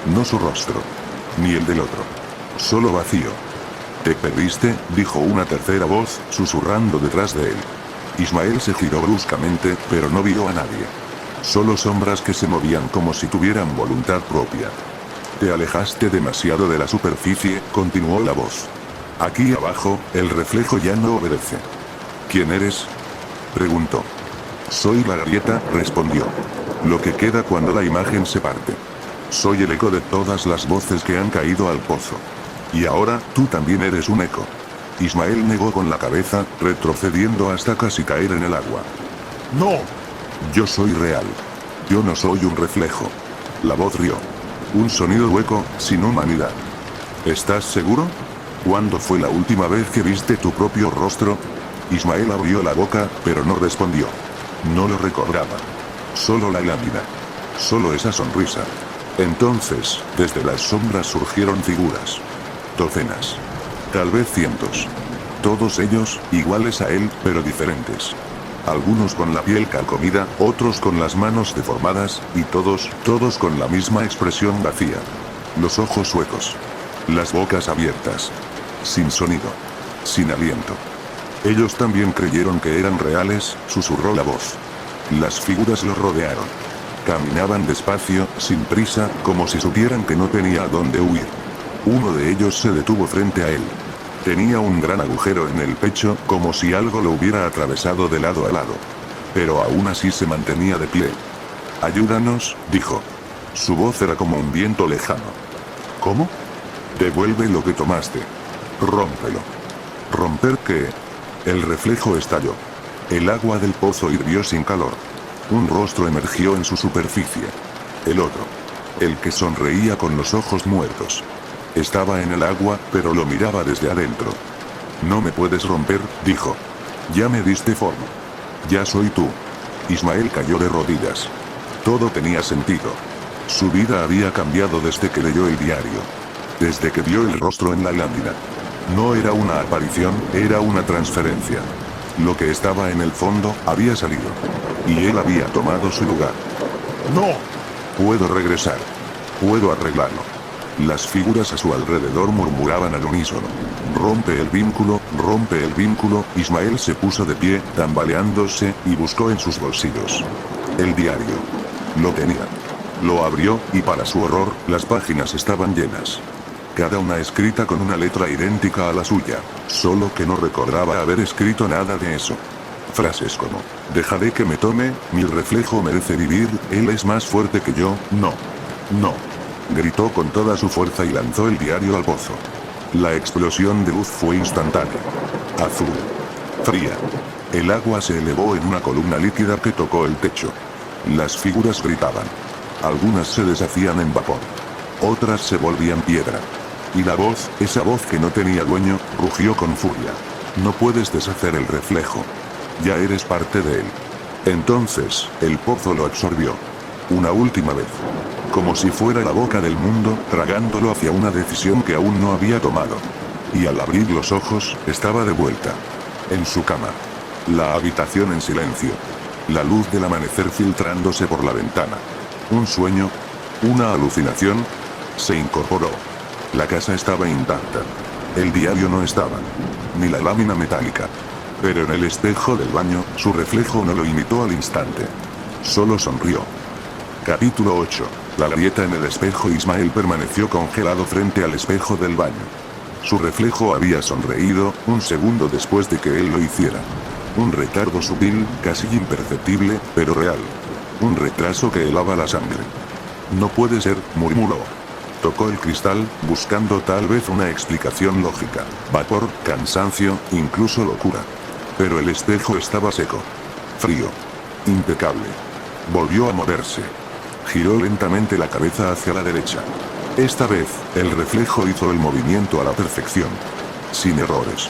No su rostro. Ni el del otro. Solo vacío. «Te perdiste», dijo una tercera voz, susurrando detrás de él. Ismael se giró bruscamente, pero no vio a nadie. Solo sombras que se movían como si tuvieran voluntad propia. «Te alejaste demasiado de la superficie», continuó la voz. «Aquí abajo, el reflejo ya no obedece». «¿Quién eres?», preguntó. «Soy la grieta», respondió. «Lo que queda cuando la imagen se parte. Soy el eco de todas las voces que han caído al pozo. Y ahora, tú también eres un eco». Ismael negó con la cabeza, retrocediendo hasta casi caer en el agua. ¡No! «Yo soy real. Yo no soy un reflejo». La voz rió. Un sonido hueco, sin humanidad. «¿Estás seguro? ¿Cuándo fue la última vez que viste tu propio rostro?» Ismael abrió la boca, pero no respondió. No lo recordaba. Solo la lámina. Solo esa sonrisa. Entonces, desde las sombras surgieron figuras. Docenas. Tal vez cientos. Todos ellos, iguales a él, pero diferentes. Algunos con la piel carcomida, otros con las manos deformadas, y todos con la misma expresión vacía. Los ojos huecos. Las bocas abiertas. Sin sonido. Sin aliento. «Ellos también creyeron que eran reales», susurró la voz. Las figuras lo rodearon. Caminaban despacio, sin prisa, como si supieran que no tenía a dónde huir. Uno de ellos se detuvo frente a él. Tenía un gran agujero en el pecho, como si algo lo hubiera atravesado de lado a lado. Pero aún así se mantenía de pie. «Ayúdanos», dijo. Su voz era como un viento lejano. «¿Cómo?» «Devuelve lo que tomaste. Rómpelo». ¿Romper qué? El reflejo estalló. El agua del pozo hirvió sin calor. Un rostro emergió en su superficie. El otro. El que sonreía con los ojos muertos. Estaba en el agua, pero lo miraba desde adentro. No me puedes romper, dijo. Ya me diste forma. Ya soy tú. Ismael cayó de rodillas. Todo tenía sentido. Su vida había cambiado desde que leyó el diario. Desde que vio el rostro en la lámina. No era una aparición, era una transferencia. Lo que estaba en el fondo, había salido. Y él había tomado su lugar. ¡No! Puedo regresar. Puedo arreglarlo. Las figuras a su alrededor murmuraban al unísono. Rompe el vínculo, rompe el vínculo. Ismael se puso de pie, tambaleándose, y buscó en sus bolsillos. El diario. Lo tenía. Lo abrió, y para su horror, las páginas estaban llenas. Cada una escrita con una letra idéntica a la suya, solo que no recordaba haber escrito nada de eso. Frases como, dejaré que me tome, mi reflejo merece vivir, él es más fuerte que yo, no. No. Gritó con toda su fuerza y lanzó el diario al pozo. La explosión de luz fue instantánea. Azul. Fría. El agua se elevó en una columna líquida que tocó el techo. Las figuras gritaban. Algunas se deshacían en vapor. Otras se volvían piedra. Y la voz, esa voz que no tenía dueño, rugió con furia. No puedes deshacer el reflejo. Ya eres parte de él. Entonces, el pozo lo absorbió. Una última vez. Como si fuera la boca del mundo, tragándolo hacia una decisión que aún no había tomado. Y al abrir los ojos, estaba de vuelta. En su cama. La habitación en silencio. La luz del amanecer filtrándose por la ventana. Un sueño. Una alucinación. Se incorporó. La casa estaba intacta. El diario no estaba. Ni la lámina metálica. Pero en el espejo del baño, su reflejo no lo imitó al instante. Solo sonrió. Capítulo 8. La grieta en el espejo. Ismael permaneció congelado frente al espejo del baño. Su reflejo había sonreído, un segundo después de que él lo hiciera. Un retardo sutil, casi imperceptible, pero real. Un retraso que helaba la sangre. No puede ser, murmuró. Tocó el cristal, buscando tal vez una explicación lógica. Vapor, cansancio, incluso locura. Pero el espejo estaba seco. Frío. Impecable. Volvió a moverse. Giró lentamente la cabeza hacia la derecha. Esta vez, el reflejo hizo el movimiento a la perfección. Sin errores.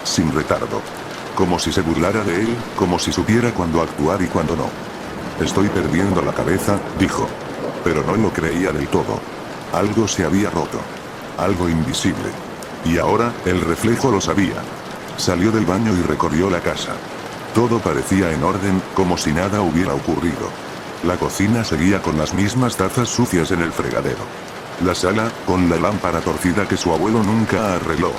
Sin retardo. Como si se burlara de él, como si supiera cuándo actuar y cuándo no. Estoy perdiendo la cabeza, dijo. Pero no lo creía del todo. Algo se había roto. Algo invisible. Y ahora, el reflejo lo sabía. Salió del baño y recorrió la casa. Todo parecía en orden, como si nada hubiera ocurrido. La cocina seguía con las mismas tazas sucias en el fregadero. La sala, con la lámpara torcida que su abuelo nunca arregló.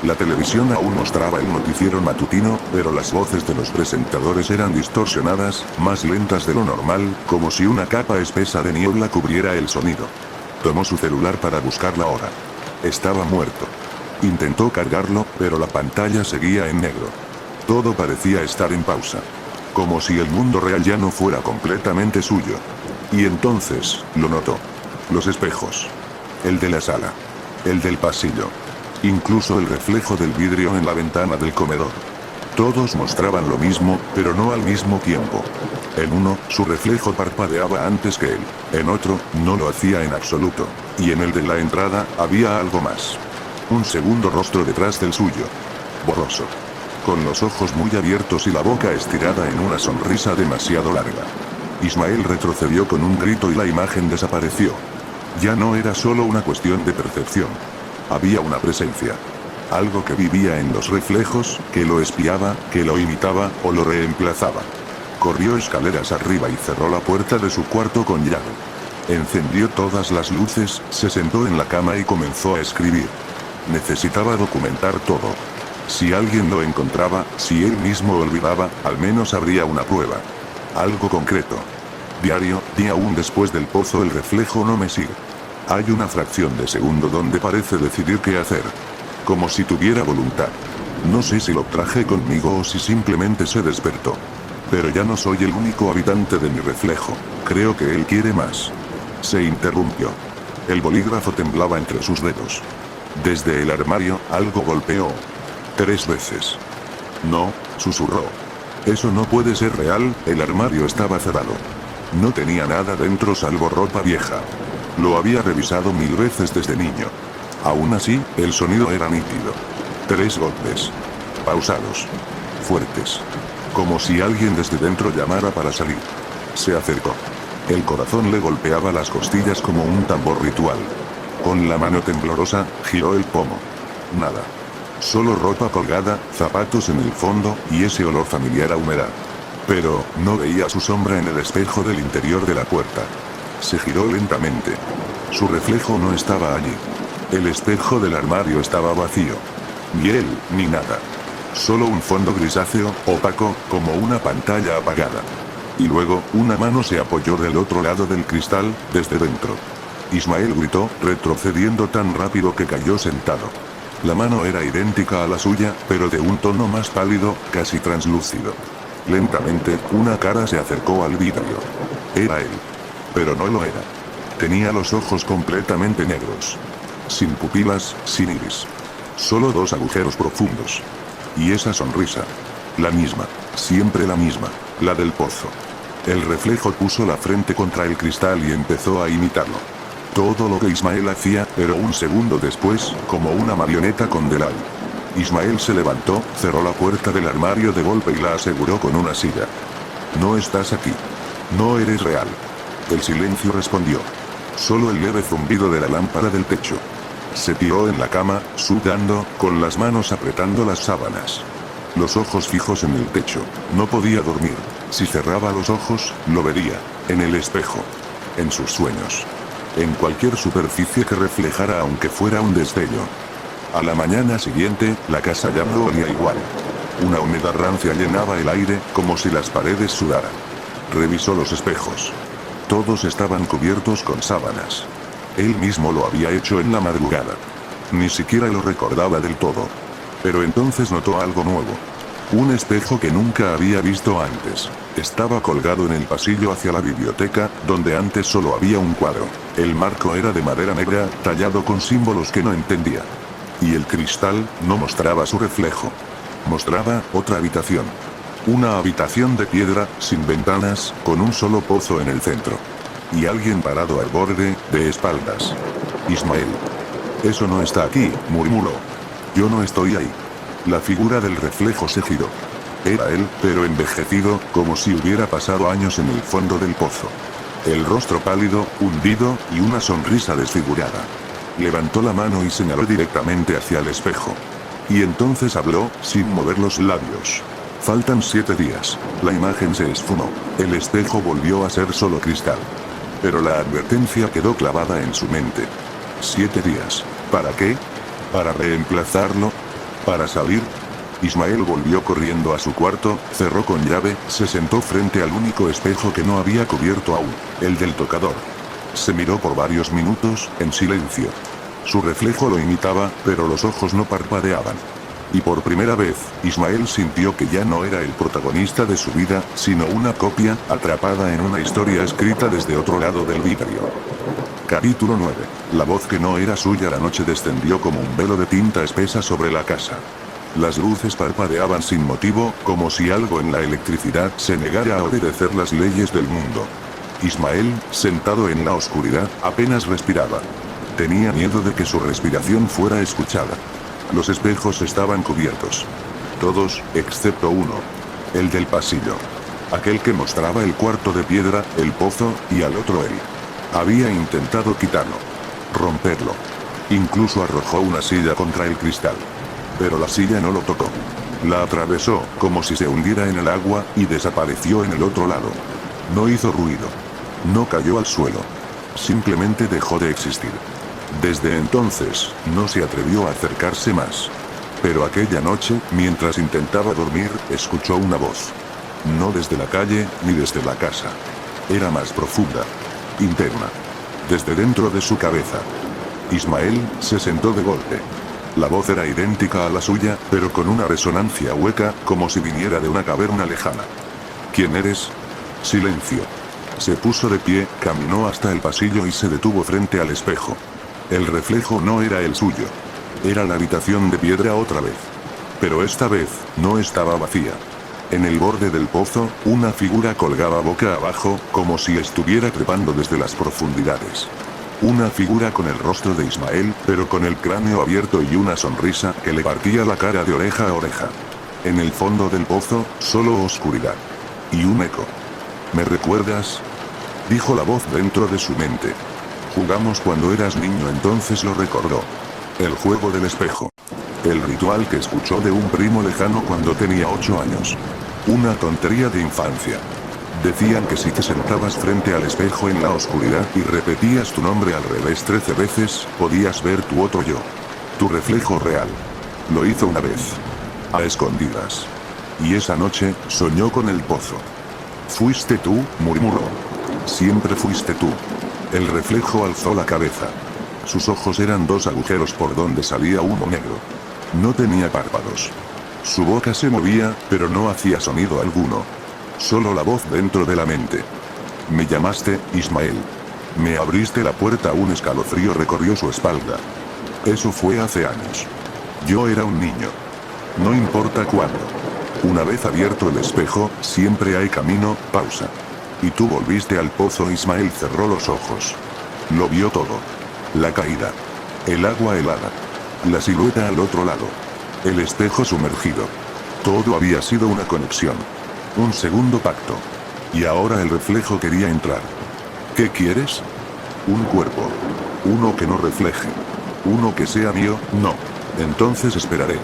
La televisión aún mostraba el noticiero matutino, pero las voces de los presentadores eran distorsionadas, más lentas de lo normal, como si una capa espesa de niebla cubriera el sonido. Tomó su celular para buscar la hora. Estaba muerto. Intentó cargarlo, pero la pantalla seguía en negro. Todo parecía estar en pausa. Como si el mundo real ya no fuera completamente suyo. Y entonces, lo notó. Los espejos. El de la sala. El del pasillo. Incluso el reflejo del vidrio en la ventana del comedor. Todos mostraban lo mismo, pero no al mismo tiempo. En uno, su reflejo parpadeaba antes que él. En otro, no lo hacía en absoluto. Y en el de la entrada, había algo más. Un segundo rostro detrás del suyo. Borroso. Con los ojos muy abiertos y la boca estirada en una sonrisa demasiado larga. Ismael retrocedió con un grito y la imagen desapareció. Ya no era solo una cuestión de percepción. Había una presencia. Algo que vivía en los reflejos, que lo espiaba, que lo imitaba, o lo reemplazaba. Corrió escaleras arriba y cerró la puerta de su cuarto con llave. Encendió todas las luces, se sentó en la cama y comenzó a escribir. Necesitaba documentar todo. Si alguien lo encontraba, si él mismo olvidaba, al menos habría una prueba. Algo concreto. Diario, día aún después del pozo el reflejo no me sigue. Hay una fracción de segundo donde parece decidir qué hacer. Como si tuviera voluntad. No sé si lo traje conmigo o si simplemente se despertó. Pero ya no soy el único habitante de mi reflejo. Creo que él quiere más. Se interrumpió. El bolígrafo temblaba entre sus dedos. Desde el armario, algo golpeó. 3 veces. No, susurró. Eso no puede ser real, el armario estaba cerrado. No tenía nada dentro salvo ropa vieja. Lo había revisado 1000 veces desde niño. Aún así, el sonido era nítido. 3 golpes. Pausados. Fuertes. Como si alguien desde dentro llamara para salir. Se acercó. El corazón le golpeaba las costillas como un tambor ritual. Con la mano temblorosa, giró el pomo. Nada. Solo ropa colgada, zapatos en el fondo, y ese olor familiar a humedad. Pero, no veía su sombra en el espejo del interior de la puerta. Se giró lentamente. Su reflejo no estaba allí. El espejo del armario estaba vacío. Ni él, ni nada. Solo un fondo grisáceo, opaco, como una pantalla apagada. Y luego, una mano se apoyó del otro lado del cristal, desde dentro. Ismael gritó, retrocediendo tan rápido que cayó sentado. La mano era idéntica a la suya, pero de un tono más pálido, casi translúcido. Lentamente, una cara se acercó al vidrio. Era él. Pero no lo era. Tenía los ojos completamente negros. Sin pupilas, sin iris. Solo 2 agujeros profundos. Y esa sonrisa. La misma. Siempre la misma. La del pozo. El reflejo puso la frente contra el cristal y empezó a imitarlo. Todo lo que Ismael hacía, pero un segundo después, como una marioneta con delay. Ismael se levantó, cerró la puerta del armario de golpe y la aseguró con una silla. No estás aquí. No eres real. El silencio respondió. Solo el leve zumbido de la lámpara del techo. Se tiró en la cama, sudando, con las manos apretando las sábanas. Los ojos fijos en el techo. No podía dormir. Si cerraba los ojos, lo vería. En el espejo. En sus sueños. En cualquier superficie que reflejara aunque fuera un destello. A la mañana siguiente, la casa ya no olía igual. Una humedad rancia llenaba el aire, como si las paredes sudaran. Revisó los espejos. Todos estaban cubiertos con sábanas. Él mismo lo había hecho en la madrugada. Ni siquiera lo recordaba del todo. Pero entonces notó algo nuevo. Un espejo que nunca había visto antes. Estaba colgado en el pasillo hacia la biblioteca, donde antes solo había un cuadro. El marco era de madera negra, tallado con símbolos que no entendía. Y el cristal no mostraba su reflejo. Mostraba otra habitación. Una habitación de piedra, sin ventanas, con un solo pozo en el centro. Y alguien parado al borde, de espaldas. Ismael. Eso no está aquí, murmuró. Yo no estoy ahí. La figura del reflejo se giró. Era él, pero envejecido, como si hubiera pasado años en el fondo del pozo. El rostro pálido, hundido, y una sonrisa desfigurada. Levantó la mano y señaló directamente hacia el espejo. Y entonces habló, sin mover los labios. Faltan 7 días. La imagen se esfumó. El espejo volvió a ser solo cristal. Pero la advertencia quedó clavada en su mente. 7 días. ¿Para qué? ¿Para reemplazarlo? ¿Para salir? Ismael volvió corriendo a su cuarto, cerró con llave, se sentó frente al único espejo que no había cubierto aún, el del tocador. Se miró por varios minutos, en silencio. Su reflejo lo imitaba, pero los ojos no parpadeaban. Y por primera vez, Ismael sintió que ya no era el protagonista de su vida, sino una copia, atrapada en una historia escrita desde otro lado del vidrio. Capítulo 9. La voz que no era suya. La noche descendió como un velo de tinta espesa sobre la casa. Las luces parpadeaban sin motivo, como si algo en la electricidad se negara a obedecer las leyes del mundo. Ismael, sentado en la oscuridad, apenas respiraba. Tenía miedo de que su respiración fuera escuchada. Los espejos estaban cubiertos. Todos, excepto uno. El del pasillo. Aquel que mostraba el cuarto de piedra, el pozo, y al otro él. Había intentado quitarlo. Romperlo. Incluso arrojó una silla contra el cristal. Pero la silla no lo tocó. La atravesó, como si se hundiera en el agua, y desapareció en el otro lado. No hizo ruido. No cayó al suelo. Simplemente dejó de existir. Desde entonces, no se atrevió a acercarse más. Pero aquella noche, mientras intentaba dormir, escuchó una voz. No desde la calle, ni desde la casa. Era más profunda. Interna. Desde dentro de su cabeza. Ismael se sentó de golpe. La voz era idéntica a la suya, pero con una resonancia hueca, como si viniera de una caverna lejana. ¿Quién eres? Silencio. Se puso de pie, caminó hasta el pasillo y se detuvo frente al espejo. El reflejo no era el suyo. Era la habitación de piedra otra vez. Pero esta vez, no estaba vacía. En el borde del pozo, una figura colgaba boca abajo, como si estuviera trepando desde las profundidades. Una figura con el rostro de Ismael, pero con el cráneo abierto y una sonrisa que le partía la cara de oreja a oreja. En el fondo del pozo, solo oscuridad. Y un eco. ¿Me recuerdas? Dijo la voz dentro de su mente. Jugamos cuando eras niño, entonces lo recordó. El juego del espejo. El ritual que escuchó de un primo lejano cuando tenía 8 años. Una tontería de infancia. Decían que si te sentabas frente al espejo en la oscuridad y repetías tu nombre al revés 13 veces, podías ver tu otro yo. Tu reflejo real. Lo hizo una vez. A escondidas. Y esa noche, soñó con el pozo. Fuiste tú, murmuró. Siempre fuiste tú. El reflejo alzó la cabeza. Sus ojos eran 2 agujeros por donde salía humo negro. No tenía párpados. Su boca se movía, pero no hacía sonido alguno. Solo la voz dentro de la mente. Me llamaste, Ismael. Me abriste la puerta. Un escalofrío recorrió su espalda. Eso fue hace años. Yo era un niño. No importa cuándo. Una vez abierto el espejo, siempre hay camino. Pausa. Y tú volviste al pozo. Ismael cerró los ojos. Lo vio todo. La caída. El agua helada. La silueta al otro lado. El espejo sumergido. Todo había sido una conexión. Un segundo pacto. Y ahora el reflejo quería entrar. ¿Qué quieres? Un cuerpo. Uno que no refleje. Uno que sea mío. No. Entonces esperaré.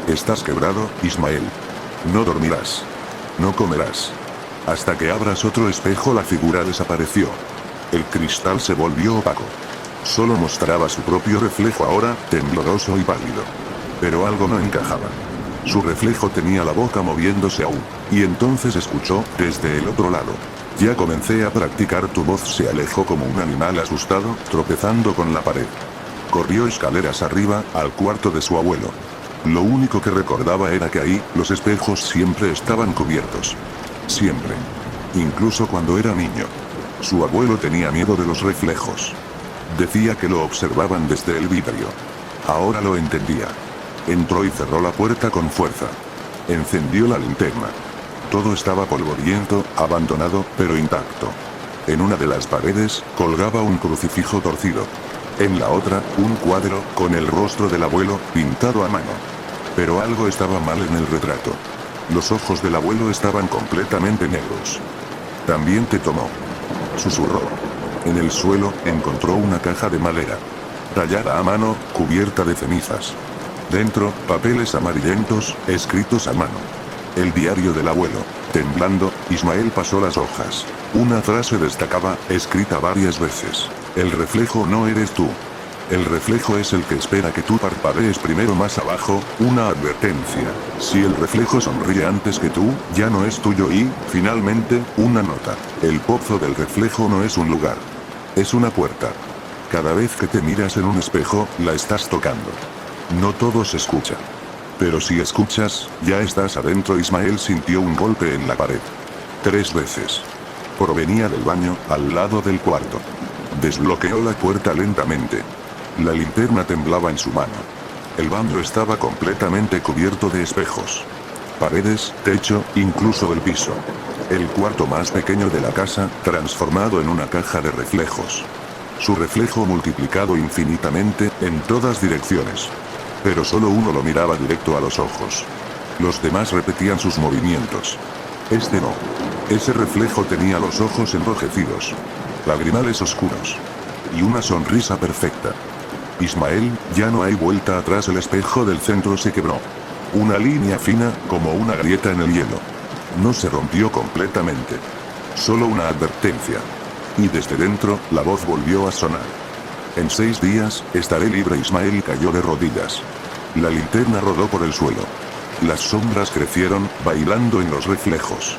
Estás quebrado, Ismael. No dormirás. No comerás. Hasta que abras otro espejo. La figura desapareció. El cristal se volvió opaco. Solo mostraba su propio reflejo ahora, tembloroso y pálido. Pero algo no encajaba. Su reflejo tenía la boca moviéndose aún. Y entonces escuchó, desde el otro lado. Ya comencé a practicar. Tu voz se alejó como un animal asustado, tropezando con la pared. Corrió escaleras arriba, al cuarto de su abuelo. Lo único que recordaba era que ahí, los espejos siempre estaban cubiertos. Siempre. Incluso cuando era niño. Su abuelo tenía miedo de los reflejos. Decía que lo observaban desde el vidrio. Ahora lo entendía. Entró y cerró la puerta con fuerza. Encendió la linterna. Todo estaba polvoriento, abandonado, pero intacto. En una de las paredes, colgaba un crucifijo torcido. En la otra, un cuadro, con el rostro del abuelo, pintado a mano. Pero algo estaba mal en el retrato. Los ojos del abuelo estaban completamente negros. También te tomó. Susurró. En el suelo, encontró una caja de madera. Tallada a mano, cubierta de cenizas. Dentro, papeles amarillentos, escritos a mano. El diario del abuelo. Temblando, Ismael pasó las hojas. Una frase destacaba, escrita varias veces. El reflejo no eres tú. El reflejo es el que espera que tú parpadees primero. Más abajo, una advertencia. Si el reflejo sonríe antes que tú, ya no es tuyo. Y, finalmente, una nota. El pozo del reflejo no es un lugar. Es una puerta. Cada vez que te miras en un espejo, la estás tocando. No todo se escucha. Pero si escuchas, ya estás adentro. Ismael sintió un golpe en la pared. 3 veces. Provenía del baño, al lado del cuarto. Desbloqueó la puerta lentamente. La linterna temblaba en su mano. El baño estaba completamente cubierto de espejos. Paredes, techo, incluso el piso. El cuarto más pequeño de la casa, transformado en una caja de reflejos. Su reflejo multiplicado infinitamente, en todas direcciones. Pero solo uno lo miraba directo a los ojos. Los demás repetían sus movimientos. Este no. Ese reflejo tenía los ojos enrojecidos. Lagrimales oscuros. Y una sonrisa perfecta. Ismael, ya no hay vuelta atrás. El espejo del centro se quebró. Una línea fina, como una grieta en el hielo. No se rompió completamente. Solo una advertencia. Y desde dentro, la voz volvió a sonar. En 6 días, estaré libre. Ismael cayó de rodillas. La linterna rodó por el suelo. Las sombras crecieron, bailando en los reflejos.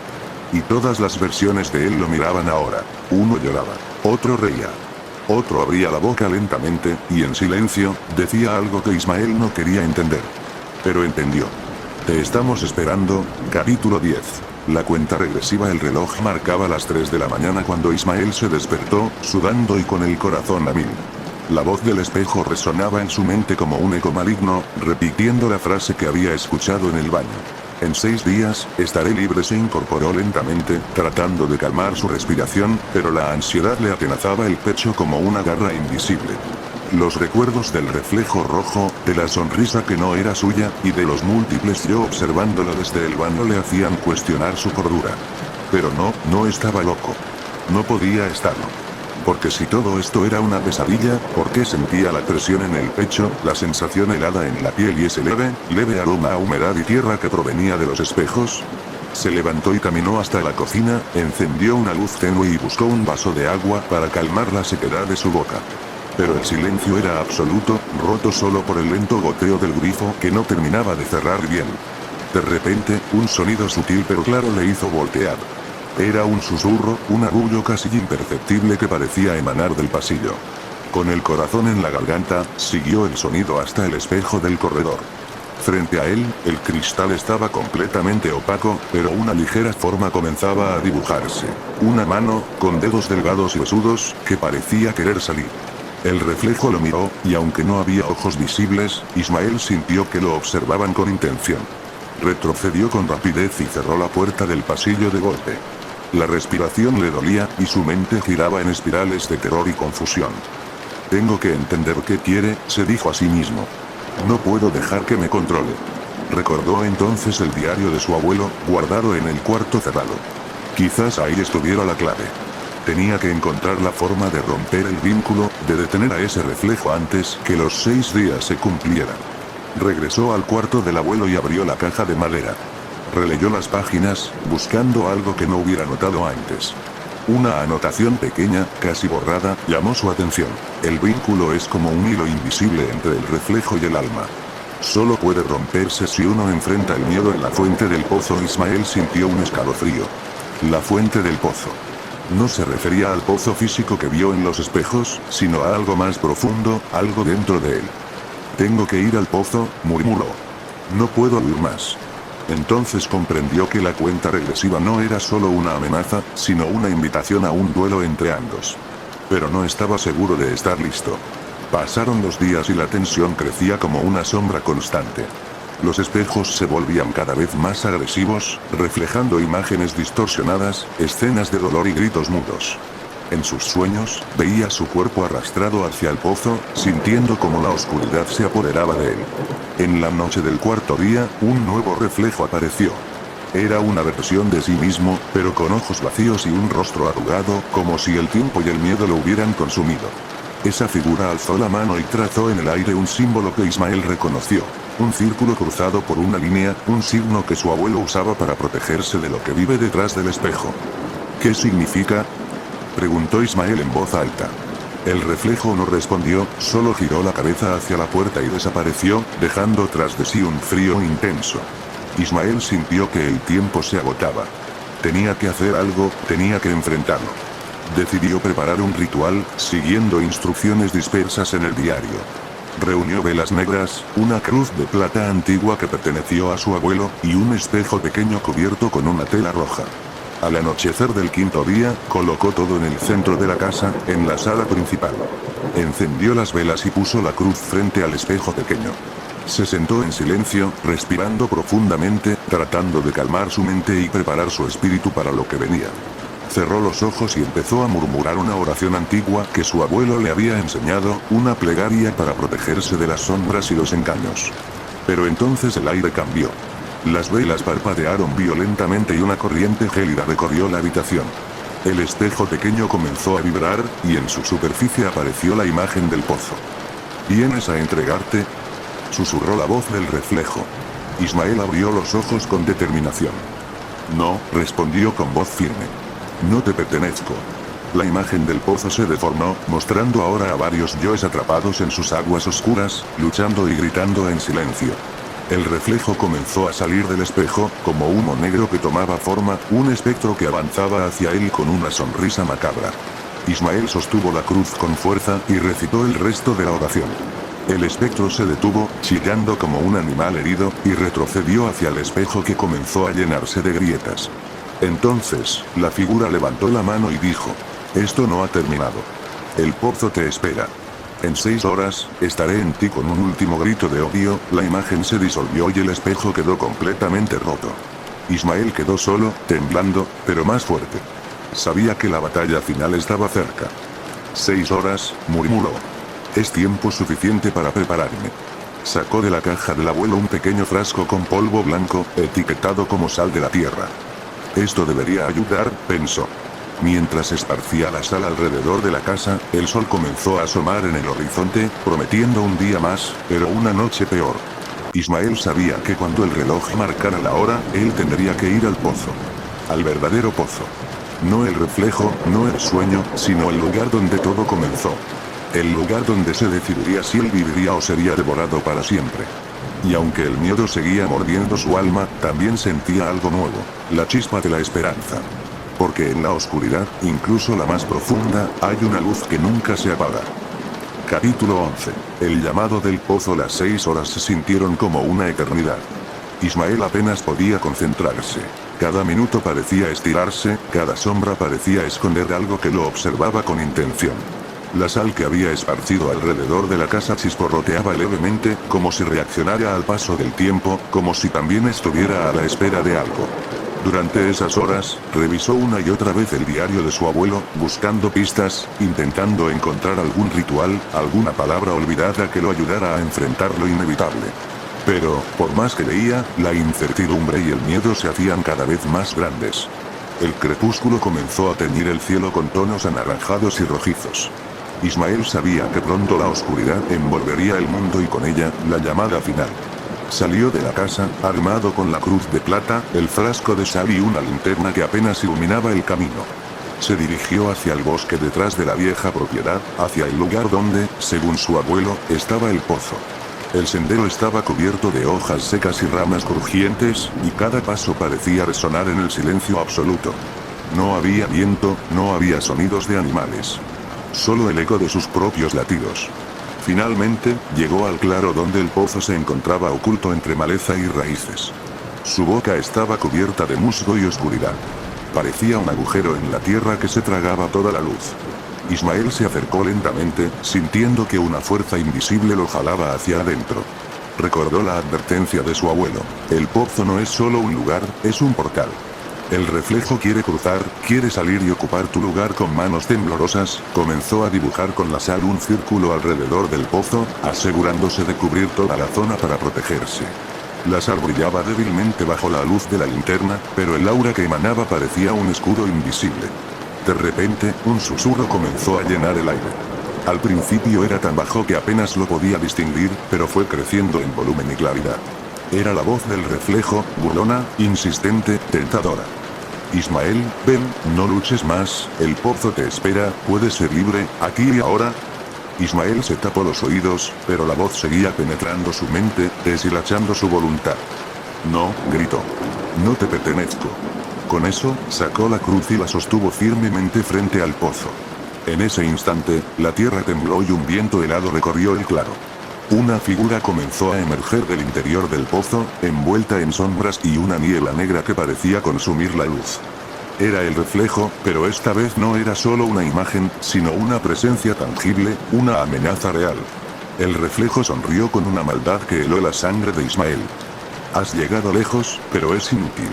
Y todas las versiones de él lo miraban ahora. Uno lloraba. Otro reía. Otro abría la boca lentamente, y en silencio, decía algo que Ismael no quería entender. Pero entendió. Te estamos esperando, capítulo 10. La cuenta regresiva. El reloj marcaba las 3 de la mañana cuando Ismael se despertó, sudando y con el corazón a 1000. La voz del espejo resonaba en su mente como un eco maligno, repitiendo la frase que había escuchado en el baño. En 6 días, estaré libre. Se incorporó lentamente, tratando de calmar su respiración, pero la ansiedad le atenazaba el pecho como una garra invisible. Los recuerdos del reflejo rojo, de la sonrisa que no era suya, y de los múltiples yo observándolo desde el baño le hacían cuestionar su cordura. Pero no estaba loco. No podía estarlo. Porque si todo esto era una pesadilla, ¿por qué sentía la presión en el pecho, la sensación helada en la piel y ese leve aroma a humedad y tierra que provenía de los espejos? Se levantó y caminó hasta la cocina, encendió una luz tenue y buscó un vaso de agua para calmar la sequedad de su boca. Pero el silencio era absoluto, roto solo por el lento goteo del grifo que no terminaba de cerrar bien. De repente, un sonido sutil pero claro le hizo voltear. Era un susurro, un arrullo casi imperceptible que parecía emanar del pasillo. Con el corazón en la garganta, siguió el sonido hasta el espejo del corredor. Frente a él, el cristal estaba completamente opaco, pero una ligera forma comenzaba a dibujarse. Una mano, con dedos delgados y huesudos, que parecía querer salir. El reflejo lo miró, y aunque no había ojos visibles, Ismael sintió que lo observaban con intención. Retrocedió con rapidez y cerró la puerta del pasillo de golpe. La respiración le dolía, y su mente giraba en espirales de terror y confusión. Tengo que entender qué quiere, se dijo a sí mismo. No puedo dejar que me controle. Recordó entonces el diario de su abuelo, guardado en el cuarto cerrado. Quizás ahí estuviera la clave. Tenía que encontrar la forma de romper el vínculo, de detener a ese reflejo antes que los 6 días se cumplieran. Regresó al cuarto del abuelo y abrió la caja de madera. Releyó las páginas, buscando algo que no hubiera notado antes. Una anotación pequeña, casi borrada, llamó su atención. El vínculo es como un hilo invisible entre el reflejo y el alma. Solo puede romperse si uno enfrenta el miedo en la fuente del pozo. Ismael sintió un escalofrío. La fuente del pozo. No se refería al pozo físico que vio en los espejos, sino a algo más profundo, algo dentro de él. Tengo que ir al pozo, murmuró. No puedo huir más. Entonces comprendió que la cuenta regresiva no era solo una amenaza, sino una invitación a un duelo entre ambos. Pero no estaba seguro de estar listo. Pasaron los días y la tensión crecía como una sombra constante. Los espejos se volvían cada vez más agresivos, reflejando imágenes distorsionadas, escenas de dolor y gritos mudos. En sus sueños, veía su cuerpo arrastrado hacia el pozo, sintiendo como la oscuridad se apoderaba de él. En la noche del cuarto día, un nuevo reflejo apareció. Era una versión de sí mismo, pero con ojos vacíos y un rostro arrugado, como si el tiempo y el miedo lo hubieran consumido. Esa figura alzó la mano y trazó en el aire un símbolo que Ismael reconoció. Un círculo cruzado por una línea, un signo que su abuelo usaba para protegerse de lo que vive detrás del espejo. ¿Qué significa?, preguntó Ismael en voz alta. El reflejo no respondió, solo giró la cabeza hacia la puerta y desapareció, dejando tras de sí un frío intenso. Ismael sintió que el tiempo se agotaba. Tenía que hacer algo, tenía que enfrentarlo. Decidió preparar un ritual, siguiendo instrucciones dispersas en el diario. Reunió velas negras, una cruz de plata antigua que perteneció a su abuelo, y un espejo pequeño cubierto con una tela roja. Al anochecer del quinto día, colocó todo en el centro de la casa, en la sala principal. Encendió las velas y puso la cruz frente al espejo pequeño. Se sentó en silencio, respirando profundamente, tratando de calmar su mente y preparar su espíritu para lo que venía. Cerró los ojos y empezó a murmurar una oración antigua que su abuelo le había enseñado, una plegaria para protegerse de las sombras y los engaños. Pero entonces el aire cambió. Las velas parpadearon violentamente y una corriente gélida recorrió la habitación. El espejo pequeño comenzó a vibrar, y en su superficie apareció la imagen del pozo. ¿Vienes a entregarte?, susurró la voz del reflejo. Ismael abrió los ojos con determinación. No, respondió con voz firme. No te pertenezco. La imagen del pozo se deformó, mostrando ahora a varios yoes atrapados en sus aguas oscuras, luchando y gritando en silencio. El reflejo comenzó a salir del espejo, como humo negro que tomaba forma, un espectro que avanzaba hacia él con una sonrisa macabra. Ismael sostuvo la cruz con fuerza y recitó el resto de la oración. El espectro se detuvo, chillando como un animal herido, y retrocedió hacia el espejo que comenzó a llenarse de grietas. Entonces, la figura levantó la mano y dijo: «Esto no ha terminado. El pozo te espera». En 6 horas, estaré en ti. Con un último grito de odio, la imagen se disolvió y el espejo quedó completamente roto. Ismael quedó solo, temblando, pero más fuerte. Sabía que la batalla final estaba cerca. 6 horas, murmuró. Es tiempo suficiente para prepararme. Sacó de la caja del abuelo un pequeño frasco con polvo blanco, etiquetado como sal de la tierra. Esto debería ayudar, pensó. Mientras esparcía la sal alrededor de la casa, el sol comenzó a asomar en el horizonte, prometiendo un día más, pero una noche peor. Ismael sabía que cuando el reloj marcara la hora, él tendría que ir al pozo. Al verdadero pozo. No el reflejo, no el sueño, sino el lugar donde todo comenzó. El lugar donde se decidiría si él viviría o sería devorado para siempre. Y aunque el miedo seguía mordiendo su alma, también sentía algo nuevo, la chispa de la esperanza. Porque en la oscuridad, incluso la más profunda, hay una luz que nunca se apaga. Capítulo 11. El llamado del pozo. Las 6 horas se sintieron como una eternidad. Ismael apenas podía concentrarse. Cada minuto parecía estirarse, cada sombra parecía esconder algo que lo observaba con intención. La sal que había esparcido alrededor de la casa chisporroteaba levemente, como si reaccionara al paso del tiempo, como si también estuviera a la espera de algo. Durante esas horas, revisó una y otra vez el diario de su abuelo, buscando pistas, intentando encontrar algún ritual, alguna palabra olvidada que lo ayudara a enfrentar lo inevitable. Pero, por más que leía, la incertidumbre y el miedo se hacían cada vez más grandes. El crepúsculo comenzó a teñir el cielo con tonos anaranjados y rojizos. Ismael sabía que pronto la oscuridad envolvería el mundo y con ella, la llamada final. Salió de la casa, armado con la cruz de plata, el frasco de sal y una linterna que apenas iluminaba el camino. Se dirigió hacia el bosque detrás de la vieja propiedad, hacia el lugar donde, según su abuelo, estaba el pozo. El sendero estaba cubierto de hojas secas y ramas crujientes, y cada paso parecía resonar en el silencio absoluto. No había viento, no había sonidos de animales. Solo el eco de sus propios latidos. Finalmente, llegó al claro donde el pozo se encontraba oculto entre maleza y raíces. Su boca estaba cubierta de musgo y oscuridad. Parecía un agujero en la tierra que se tragaba toda la luz. Ismael se acercó lentamente, sintiendo que una fuerza invisible lo jalaba hacia adentro. Recordó la advertencia de su abuelo. El pozo no es solo un lugar, es un portal. El reflejo quiere cruzar, quiere salir y ocupar tu lugar. Con manos temblorosas, comenzó a dibujar con la sal un círculo alrededor del pozo, asegurándose de cubrir toda la zona para protegerse. La sal brillaba débilmente bajo la luz de la linterna, pero el aura que emanaba parecía un escudo invisible. De repente, un susurro comenzó a llenar el aire. Al principio era tan bajo que apenas lo podía distinguir, pero fue creciendo en volumen y claridad. Era la voz del reflejo, burlona, insistente, tentadora. Ismael, ven, no luches más, el pozo te espera, puedes ser libre, aquí y ahora. Ismael se tapó los oídos, pero la voz seguía penetrando su mente, deshilachando su voluntad. No, gritó. No te pertenezco. Con eso, sacó la cruz y la sostuvo firmemente frente al pozo. En ese instante, la tierra tembló y un viento helado recorrió el claro. Una figura comenzó a emerger del interior del pozo, envuelta en sombras y una niebla negra que parecía consumir la luz. Era el reflejo, pero esta vez no era solo una imagen, sino una presencia tangible, una amenaza real. El reflejo sonrió con una maldad que heló la sangre de Ismael. Has llegado lejos, pero es inútil.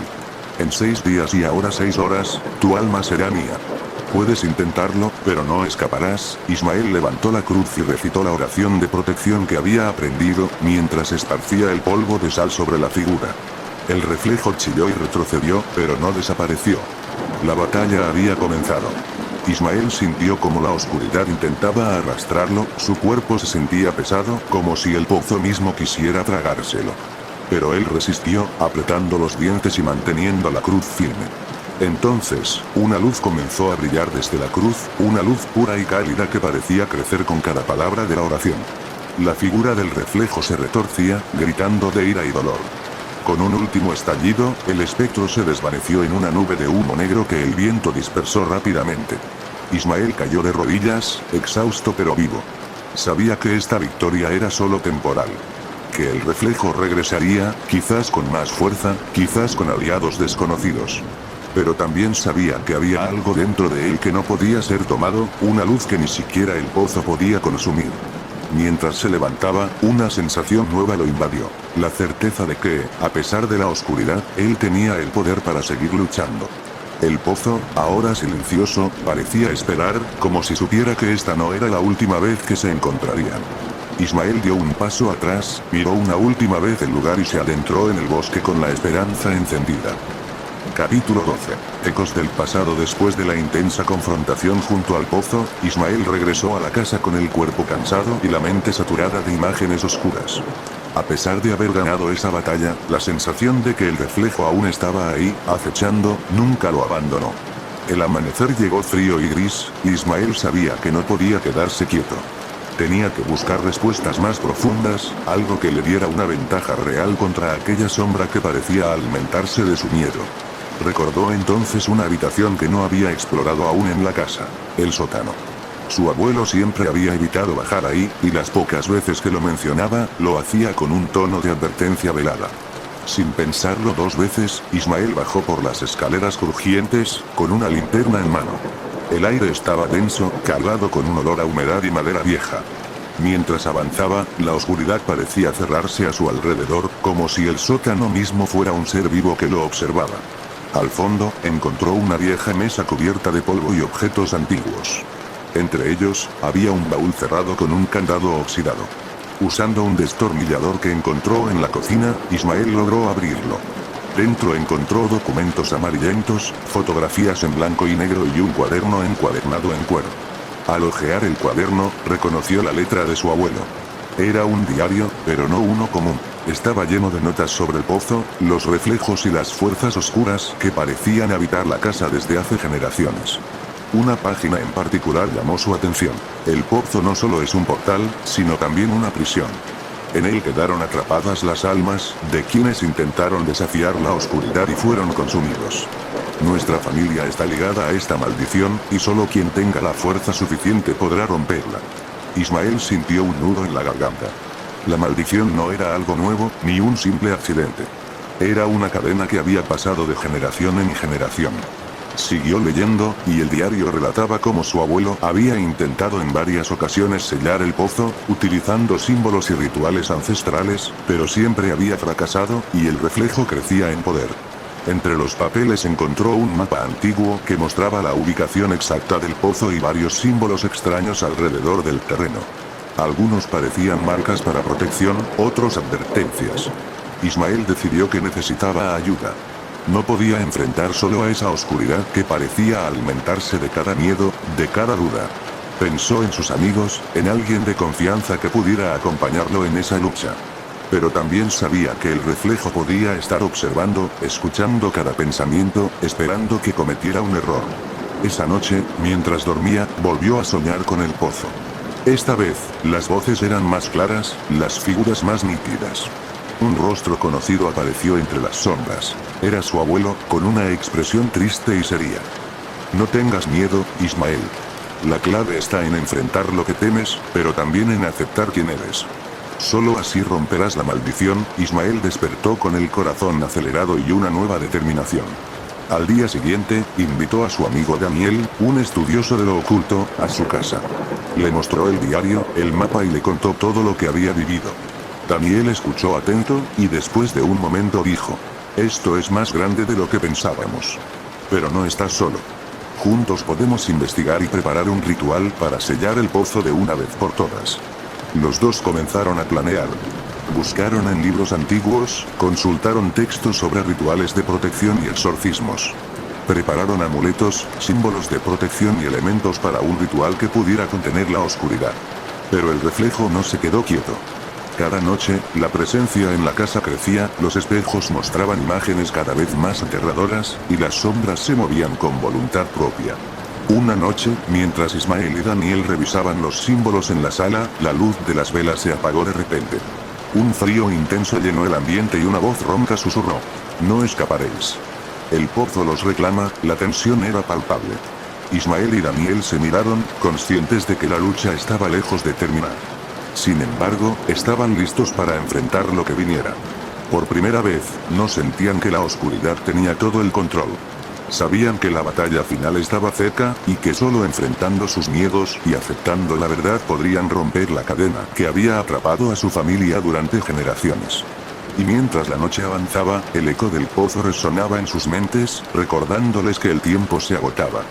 En 6 días y ahora 6 horas, tu alma será mía. Puedes intentarlo, pero no escaparás. Ismael levantó la cruz y recitó la oración de protección que había aprendido, mientras esparcía el polvo de sal sobre la figura. El reflejo chilló y retrocedió, pero no desapareció. La batalla había comenzado. Ismael sintió como la oscuridad intentaba arrastrarlo, su cuerpo se sentía pesado, como si el pozo mismo quisiera tragárselo. Pero él resistió, apretando los dientes y manteniendo la cruz firme. Entonces, una luz comenzó a brillar desde la cruz, una luz pura y cálida que parecía crecer con cada palabra de la oración. La figura del reflejo se retorcía, gritando de ira y dolor. Con un último estallido, el espectro se desvaneció en una nube de humo negro que el viento dispersó rápidamente. Ismael cayó de rodillas, exhausto pero vivo. Sabía que esta victoria era solo temporal. Que el reflejo regresaría, quizás con más fuerza, quizás con aliados desconocidos. Pero también sabía que había algo dentro de él que no podía ser tomado, una luz que ni siquiera el pozo podía consumir. Mientras se levantaba, una sensación nueva lo invadió. La certeza de que, a pesar de la oscuridad, él tenía el poder para seguir luchando. El pozo, ahora silencioso, parecía esperar, como si supiera que esta no era la última vez que se encontrarían. Ismael dio un paso atrás, miró una última vez el lugar y se adentró en el bosque con la esperanza encendida. Capítulo 12. Ecos del pasado. Después de la intensa confrontación junto al pozo, Ismael regresó a la casa con el cuerpo cansado y la mente saturada de imágenes oscuras. A pesar de haber ganado esa batalla, la sensación de que el reflejo aún estaba ahí, acechando, nunca lo abandonó. El amanecer llegó frío y gris, y Ismael sabía que no podía quedarse quieto. Tenía que buscar respuestas más profundas, algo que le diera una ventaja real contra aquella sombra que parecía alimentarse de su miedo. Recordó entonces una habitación que no había explorado aún en la casa, el sótano. Su abuelo siempre había evitado bajar ahí, y las pocas veces que lo mencionaba, lo hacía con un tono de advertencia velada. Sin pensarlo dos veces, Ismael bajó por las escaleras crujientes, con una linterna en mano. El aire estaba denso, cargado con un olor a humedad y madera vieja. Mientras avanzaba, la oscuridad parecía cerrarse a su alrededor, como si el sótano mismo fuera un ser vivo que lo observaba. Al fondo, encontró una vieja mesa cubierta de polvo y objetos antiguos. Entre ellos, había un baúl cerrado con un candado oxidado. Usando un destornillador que encontró en la cocina, Ismael logró abrirlo. Dentro encontró documentos amarillentos, fotografías en blanco y negro y un cuaderno encuadernado en cuero. Al hojear el cuaderno, reconoció la letra de su abuelo. Era un diario, pero no uno común. Estaba lleno de notas sobre el pozo, los reflejos y las fuerzas oscuras que parecían habitar la casa desde hace generaciones. Una página en particular llamó su atención. El pozo no solo es un portal, sino también una prisión. En él quedaron atrapadas las almas de quienes intentaron desafiar la oscuridad y fueron consumidos. Nuestra familia está ligada a esta maldición, y solo quien tenga la fuerza suficiente podrá romperla. Ismael sintió un nudo en la garganta. La maldición no era algo nuevo, ni un simple accidente. Era una cadena que había pasado de generación en generación. Siguió leyendo, y el diario relataba cómo su abuelo había intentado en varias ocasiones sellar el pozo, utilizando símbolos y rituales ancestrales, pero siempre había fracasado, y el reflejo crecía en poder. Entre los papeles encontró un mapa antiguo que mostraba la ubicación exacta del pozo y varios símbolos extraños alrededor del terreno. Algunos parecían marcas para protección, otros advertencias. Ismael decidió que necesitaba ayuda. No podía enfrentar solo a esa oscuridad que parecía alimentarse de cada miedo, de cada duda. Pensó en sus amigos, en alguien de confianza que pudiera acompañarlo en esa lucha. Pero también sabía que el reflejo podía estar observando, escuchando cada pensamiento, esperando que cometiera un error. Esa noche, mientras dormía, volvió a soñar con el pozo. Esta vez, las voces eran más claras, las figuras más nítidas. Un rostro conocido apareció entre las sombras. Era su abuelo, con una expresión triste y seria. No tengas miedo, Ismael. La clave está en enfrentar lo que temes, pero también en aceptar quién eres. Solo así romperás la maldición. Ismael despertó con el corazón acelerado y una nueva determinación. Al día siguiente, invitó a su amigo Daniel, un estudioso de lo oculto, a su casa. Le mostró el diario, el mapa y le contó todo lo que había vivido. Daniel escuchó atento, y después de un momento dijo: esto es más grande de lo que pensábamos. Pero no estás solo. Juntos podemos investigar y preparar un ritual para sellar el pozo de una vez por todas. Los dos comenzaron a planear. Buscaron en libros antiguos, consultaron textos sobre rituales de protección y exorcismos. Prepararon amuletos, símbolos de protección y elementos para un ritual que pudiera contener la oscuridad. Pero el reflejo no se quedó quieto. Cada noche, la presencia en la casa crecía, los espejos mostraban imágenes cada vez más aterradoras, y las sombras se movían con voluntad propia. Una noche, mientras Ismael y Daniel revisaban los símbolos en la sala, la luz de las velas se apagó de repente. Un frío intenso llenó el ambiente y una voz ronca susurró: no escaparéis. El pozo los reclama. La tensión era palpable. Ismael y Daniel se miraron, conscientes de que la lucha estaba lejos de terminar. Sin embargo, estaban listos para enfrentar lo que viniera. Por primera vez, no sentían que la oscuridad tenía todo el control. Sabían que la batalla final estaba cerca, y que solo enfrentando sus miedos y aceptando la verdad podrían romper la cadena que había atrapado a su familia durante generaciones. Y mientras la noche avanzaba, el eco del pozo resonaba en sus mentes, recordándoles que el tiempo se agotaba.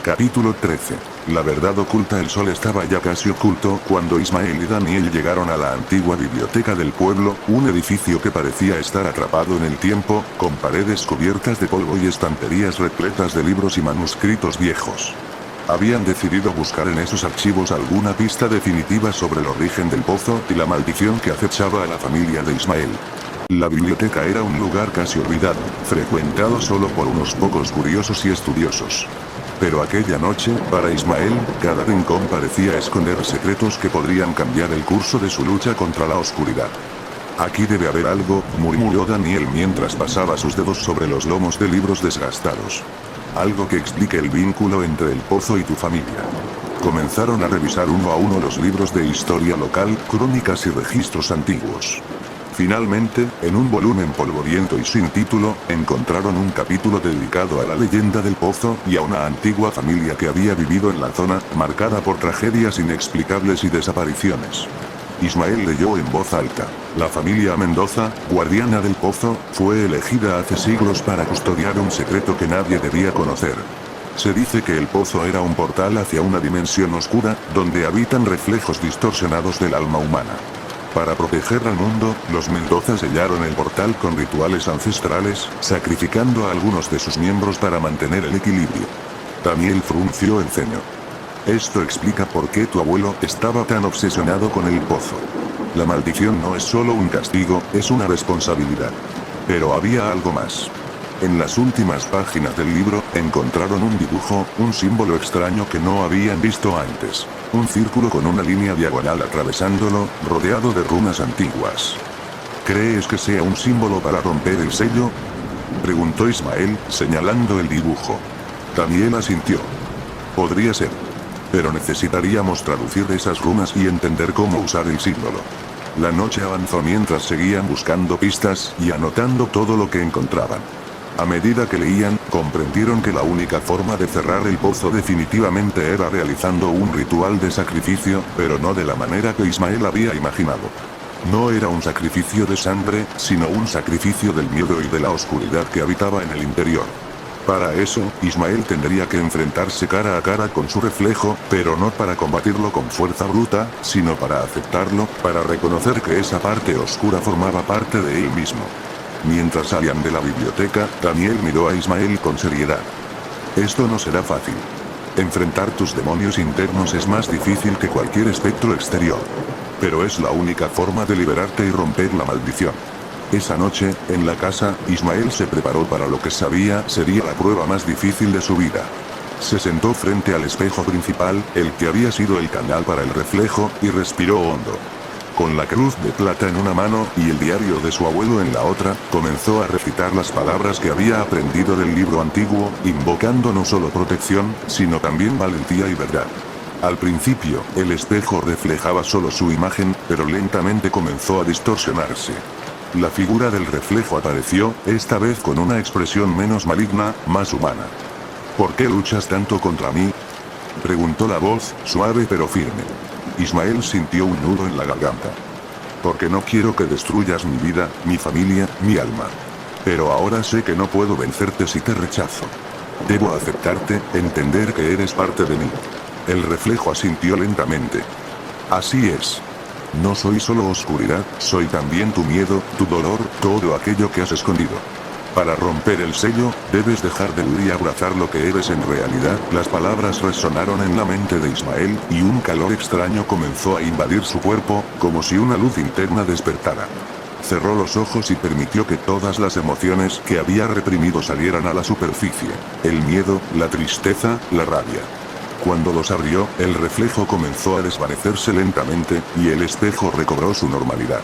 Capítulo 13. La verdad oculta. El sol estaba ya casi oculto cuando Ismael y Daniel llegaron a la antigua biblioteca del pueblo, un edificio que parecía estar atrapado en el tiempo, con paredes cubiertas de polvo y estanterías repletas de libros y manuscritos viejos. Habían decidido buscar en esos archivos alguna pista definitiva sobre el origen del pozo y la maldición que acechaba a la familia de Ismael. La biblioteca era un lugar casi olvidado, frecuentado solo por unos pocos curiosos y estudiosos. Pero aquella noche, para Ismael, cada rincón parecía esconder secretos que podrían cambiar el curso de su lucha contra la oscuridad. Aquí debe haber algo, murmuró Daniel mientras pasaba sus dedos sobre los lomos de libros desgastados. Algo que explique el vínculo entre el pozo y tu familia. Comenzaron a revisar uno a uno los libros de historia local, crónicas y registros antiguos. Finalmente, en un volumen polvoriento y sin título, encontraron un capítulo dedicado a la leyenda del pozo y a una antigua familia que había vivido en la zona, marcada por tragedias inexplicables y desapariciones. Ismael leyó en voz alta. La familia Mendoza, guardiana del pozo, fue elegida hace siglos para custodiar un secreto que nadie debía conocer. Se dice que el pozo era un portal hacia una dimensión oscura, donde habitan reflejos distorsionados del alma humana. Para proteger al mundo, los Mendoza sellaron el portal con rituales ancestrales, sacrificando a algunos de sus miembros para mantener el equilibrio. Daniel frunció el ceño. Esto explica por qué tu abuelo estaba tan obsesionado con el pozo. La maldición no es solo un castigo, es una responsabilidad. Pero había algo más. En las últimas páginas del libro, encontraron un dibujo, un símbolo extraño que no habían visto antes. Un círculo con una línea diagonal atravesándolo, rodeado de runas antiguas. ¿Crees que sea un símbolo para romper el sello?, preguntó Ismael, señalando el dibujo. Daniel asintió. Podría ser. Pero necesitaríamos traducir esas runas y entender cómo usar el símbolo. La noche avanzó mientras seguían buscando pistas y anotando todo lo que encontraban. A medida que leían, comprendieron que la única forma de cerrar el pozo definitivamente era realizando un ritual de sacrificio, pero no de la manera que Ismael había imaginado. No era un sacrificio de sangre, sino un sacrificio del miedo y de la oscuridad que habitaba en el interior. Para eso, Ismael tendría que enfrentarse cara a cara con su reflejo, pero no para combatirlo con fuerza bruta, sino para aceptarlo, para reconocer que esa parte oscura formaba parte de él mismo. Mientras salían de la biblioteca, Daniel miró a Ismael con seriedad. Esto no será fácil. Enfrentar tus demonios internos es más difícil que cualquier espectro exterior. Pero es la única forma de liberarte y romper la maldición. Esa noche, en la casa, Ismael se preparó para lo que sabía sería la prueba más difícil de su vida. Se sentó frente al espejo principal, el que había sido el canal para el reflejo, y respiró hondo. Con la cruz de plata en una mano y el diario de su abuelo en la otra, comenzó a recitar las palabras que había aprendido del libro antiguo, invocando no solo protección, sino también valentía y verdad. Al principio, el espejo reflejaba solo su imagen, pero lentamente comenzó a distorsionarse. La figura del reflejo apareció, esta vez con una expresión menos maligna, más humana. ¿Por qué luchas tanto contra mí?, preguntó la voz, suave pero firme. Ismael sintió un nudo en la garganta. Porque no quiero que destruyas mi vida, mi familia, mi alma. Pero ahora sé que no puedo vencerte si te rechazo. Debo aceptarte, entender que eres parte de mí. El reflejo asintió lentamente. Así es. No soy solo oscuridad, soy también tu miedo, tu dolor, todo aquello que has escondido. Para romper el sello, debes dejar de huir y abrazar lo que eres en realidad. Las palabras resonaron en la mente de Ismael, y un calor extraño comenzó a invadir su cuerpo, como si una luz interna despertara. Cerró los ojos y permitió que todas las emociones que había reprimido salieran a la superficie. El miedo, la tristeza, la rabia. Cuando los abrió, el reflejo comenzó a desvanecerse lentamente, y el espejo recobró su normalidad.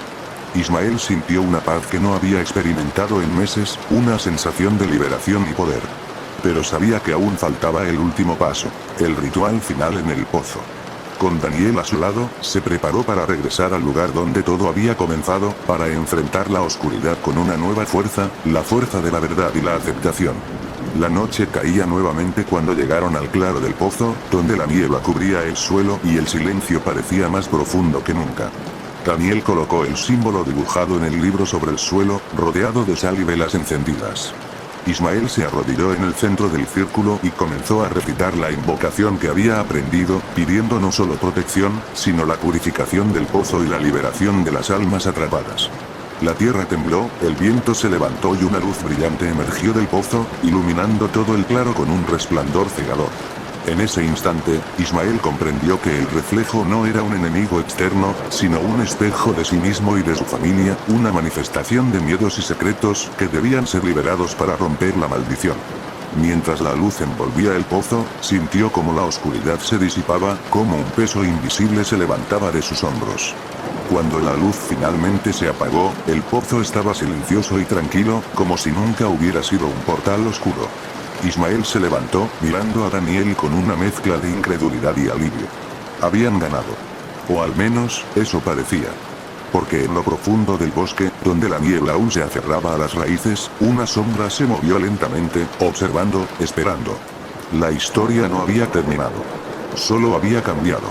Ismael sintió una paz que no había experimentado en meses, una sensación de liberación y poder. Pero sabía que aún faltaba el último paso, el ritual final en el pozo. Con Daniel a su lado, se preparó para regresar al lugar donde todo había comenzado, para enfrentar la oscuridad con una nueva fuerza, la fuerza de la verdad y la aceptación. La noche caía nuevamente cuando llegaron al claro del pozo, donde la niebla cubría el suelo y el silencio parecía más profundo que nunca. Daniel colocó el símbolo dibujado en el libro sobre el suelo, rodeado de sal y velas encendidas. Ismael se arrodilló en el centro del círculo y comenzó a recitar la invocación que había aprendido, pidiendo no solo protección, sino la purificación del pozo y la liberación de las almas atrapadas. La tierra tembló, el viento se levantó y una luz brillante emergió del pozo, iluminando todo el claro con un resplandor cegador. En ese instante, Ismael comprendió que el reflejo no era un enemigo externo, sino un espejo de sí mismo y de su familia, una manifestación de miedos y secretos que debían ser liberados para romper la maldición. Mientras la luz envolvía el pozo, sintió como la oscuridad se disipaba, como un peso invisible se levantaba de sus hombros. Cuando la luz finalmente se apagó, el pozo estaba silencioso y tranquilo, como si nunca hubiera sido un portal oscuro. Ismael se levantó, mirando a Daniel con una mezcla de incredulidad y alivio. Habían ganado. O al menos, eso parecía. Porque en lo profundo del bosque, donde la niebla aún se aferraba a las raíces, una sombra se movió lentamente, observando, esperando. La historia no había terminado. Solo había cambiado.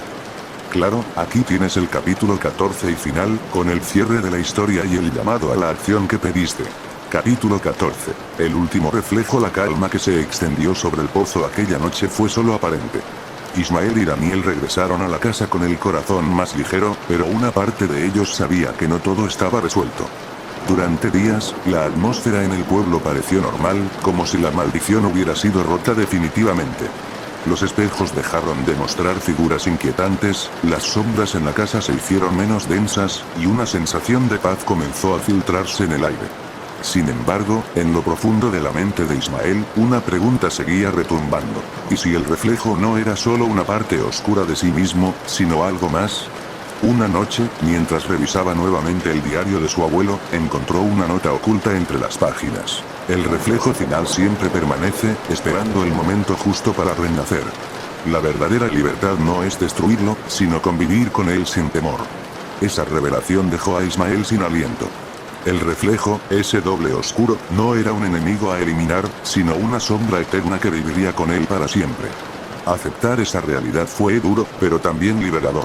Claro, aquí tienes el capítulo 14 y final, con el cierre de la historia y el llamado a la acción que pediste. Capítulo 14. El último reflejo. La calma que se extendió sobre el pozo aquella noche fue solo aparente. Ismael y Daniel regresaron a la casa con el corazón más ligero, pero una parte de ellos sabía que no todo estaba resuelto. Durante días, la atmósfera en el pueblo pareció normal, como si la maldición hubiera sido rota definitivamente. Los espejos dejaron de mostrar figuras inquietantes, las sombras en la casa se hicieron menos densas, y una sensación de paz comenzó a filtrarse en el aire. Sin embargo, en lo profundo de la mente de Ismael, una pregunta seguía retumbando. ¿Y si el reflejo no era solo una parte oscura de sí mismo, sino algo más? Una noche, mientras revisaba nuevamente el diario de su abuelo, encontró una nota oculta entre las páginas. El reflejo final siempre permanece, esperando el momento justo para renacer. La verdadera libertad no es destruirlo, sino convivir con él sin temor. Esa revelación dejó a Ismael sin aliento. El reflejo, ese doble oscuro, no era un enemigo a eliminar, sino una sombra eterna que viviría con él para siempre. Aceptar esa realidad fue duro, pero también liberador.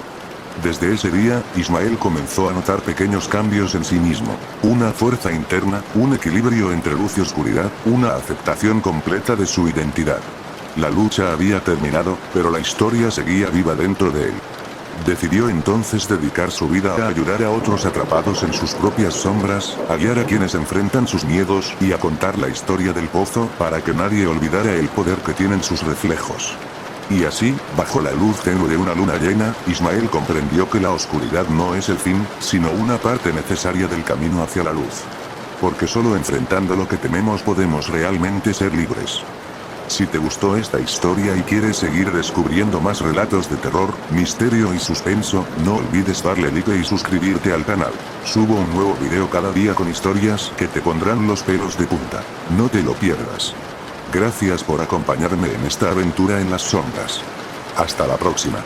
Desde ese día, Ismael comenzó a notar pequeños cambios en sí mismo. Una fuerza interna, un equilibrio entre luz y oscuridad, una aceptación completa de su identidad. La lucha había terminado, pero la historia seguía viva dentro de él. Decidió entonces dedicar su vida a ayudar a otros atrapados en sus propias sombras, a guiar a quienes enfrentan sus miedos y a contar la historia del pozo para que nadie olvidara el poder que tienen sus reflejos. Y así, bajo la luz tenue de una luna llena, Ismael comprendió que la oscuridad no es el fin, sino una parte necesaria del camino hacia la luz. Porque solo enfrentando lo que tememos podemos realmente ser libres. Si te gustó esta historia y quieres seguir descubriendo más relatos de terror, misterio y suspenso, no olvides darle like y suscribirte al canal. Subo un nuevo video cada día con historias que te pondrán los pelos de punta. No te lo pierdas. Gracias por acompañarme en esta aventura en las sombras. Hasta la próxima.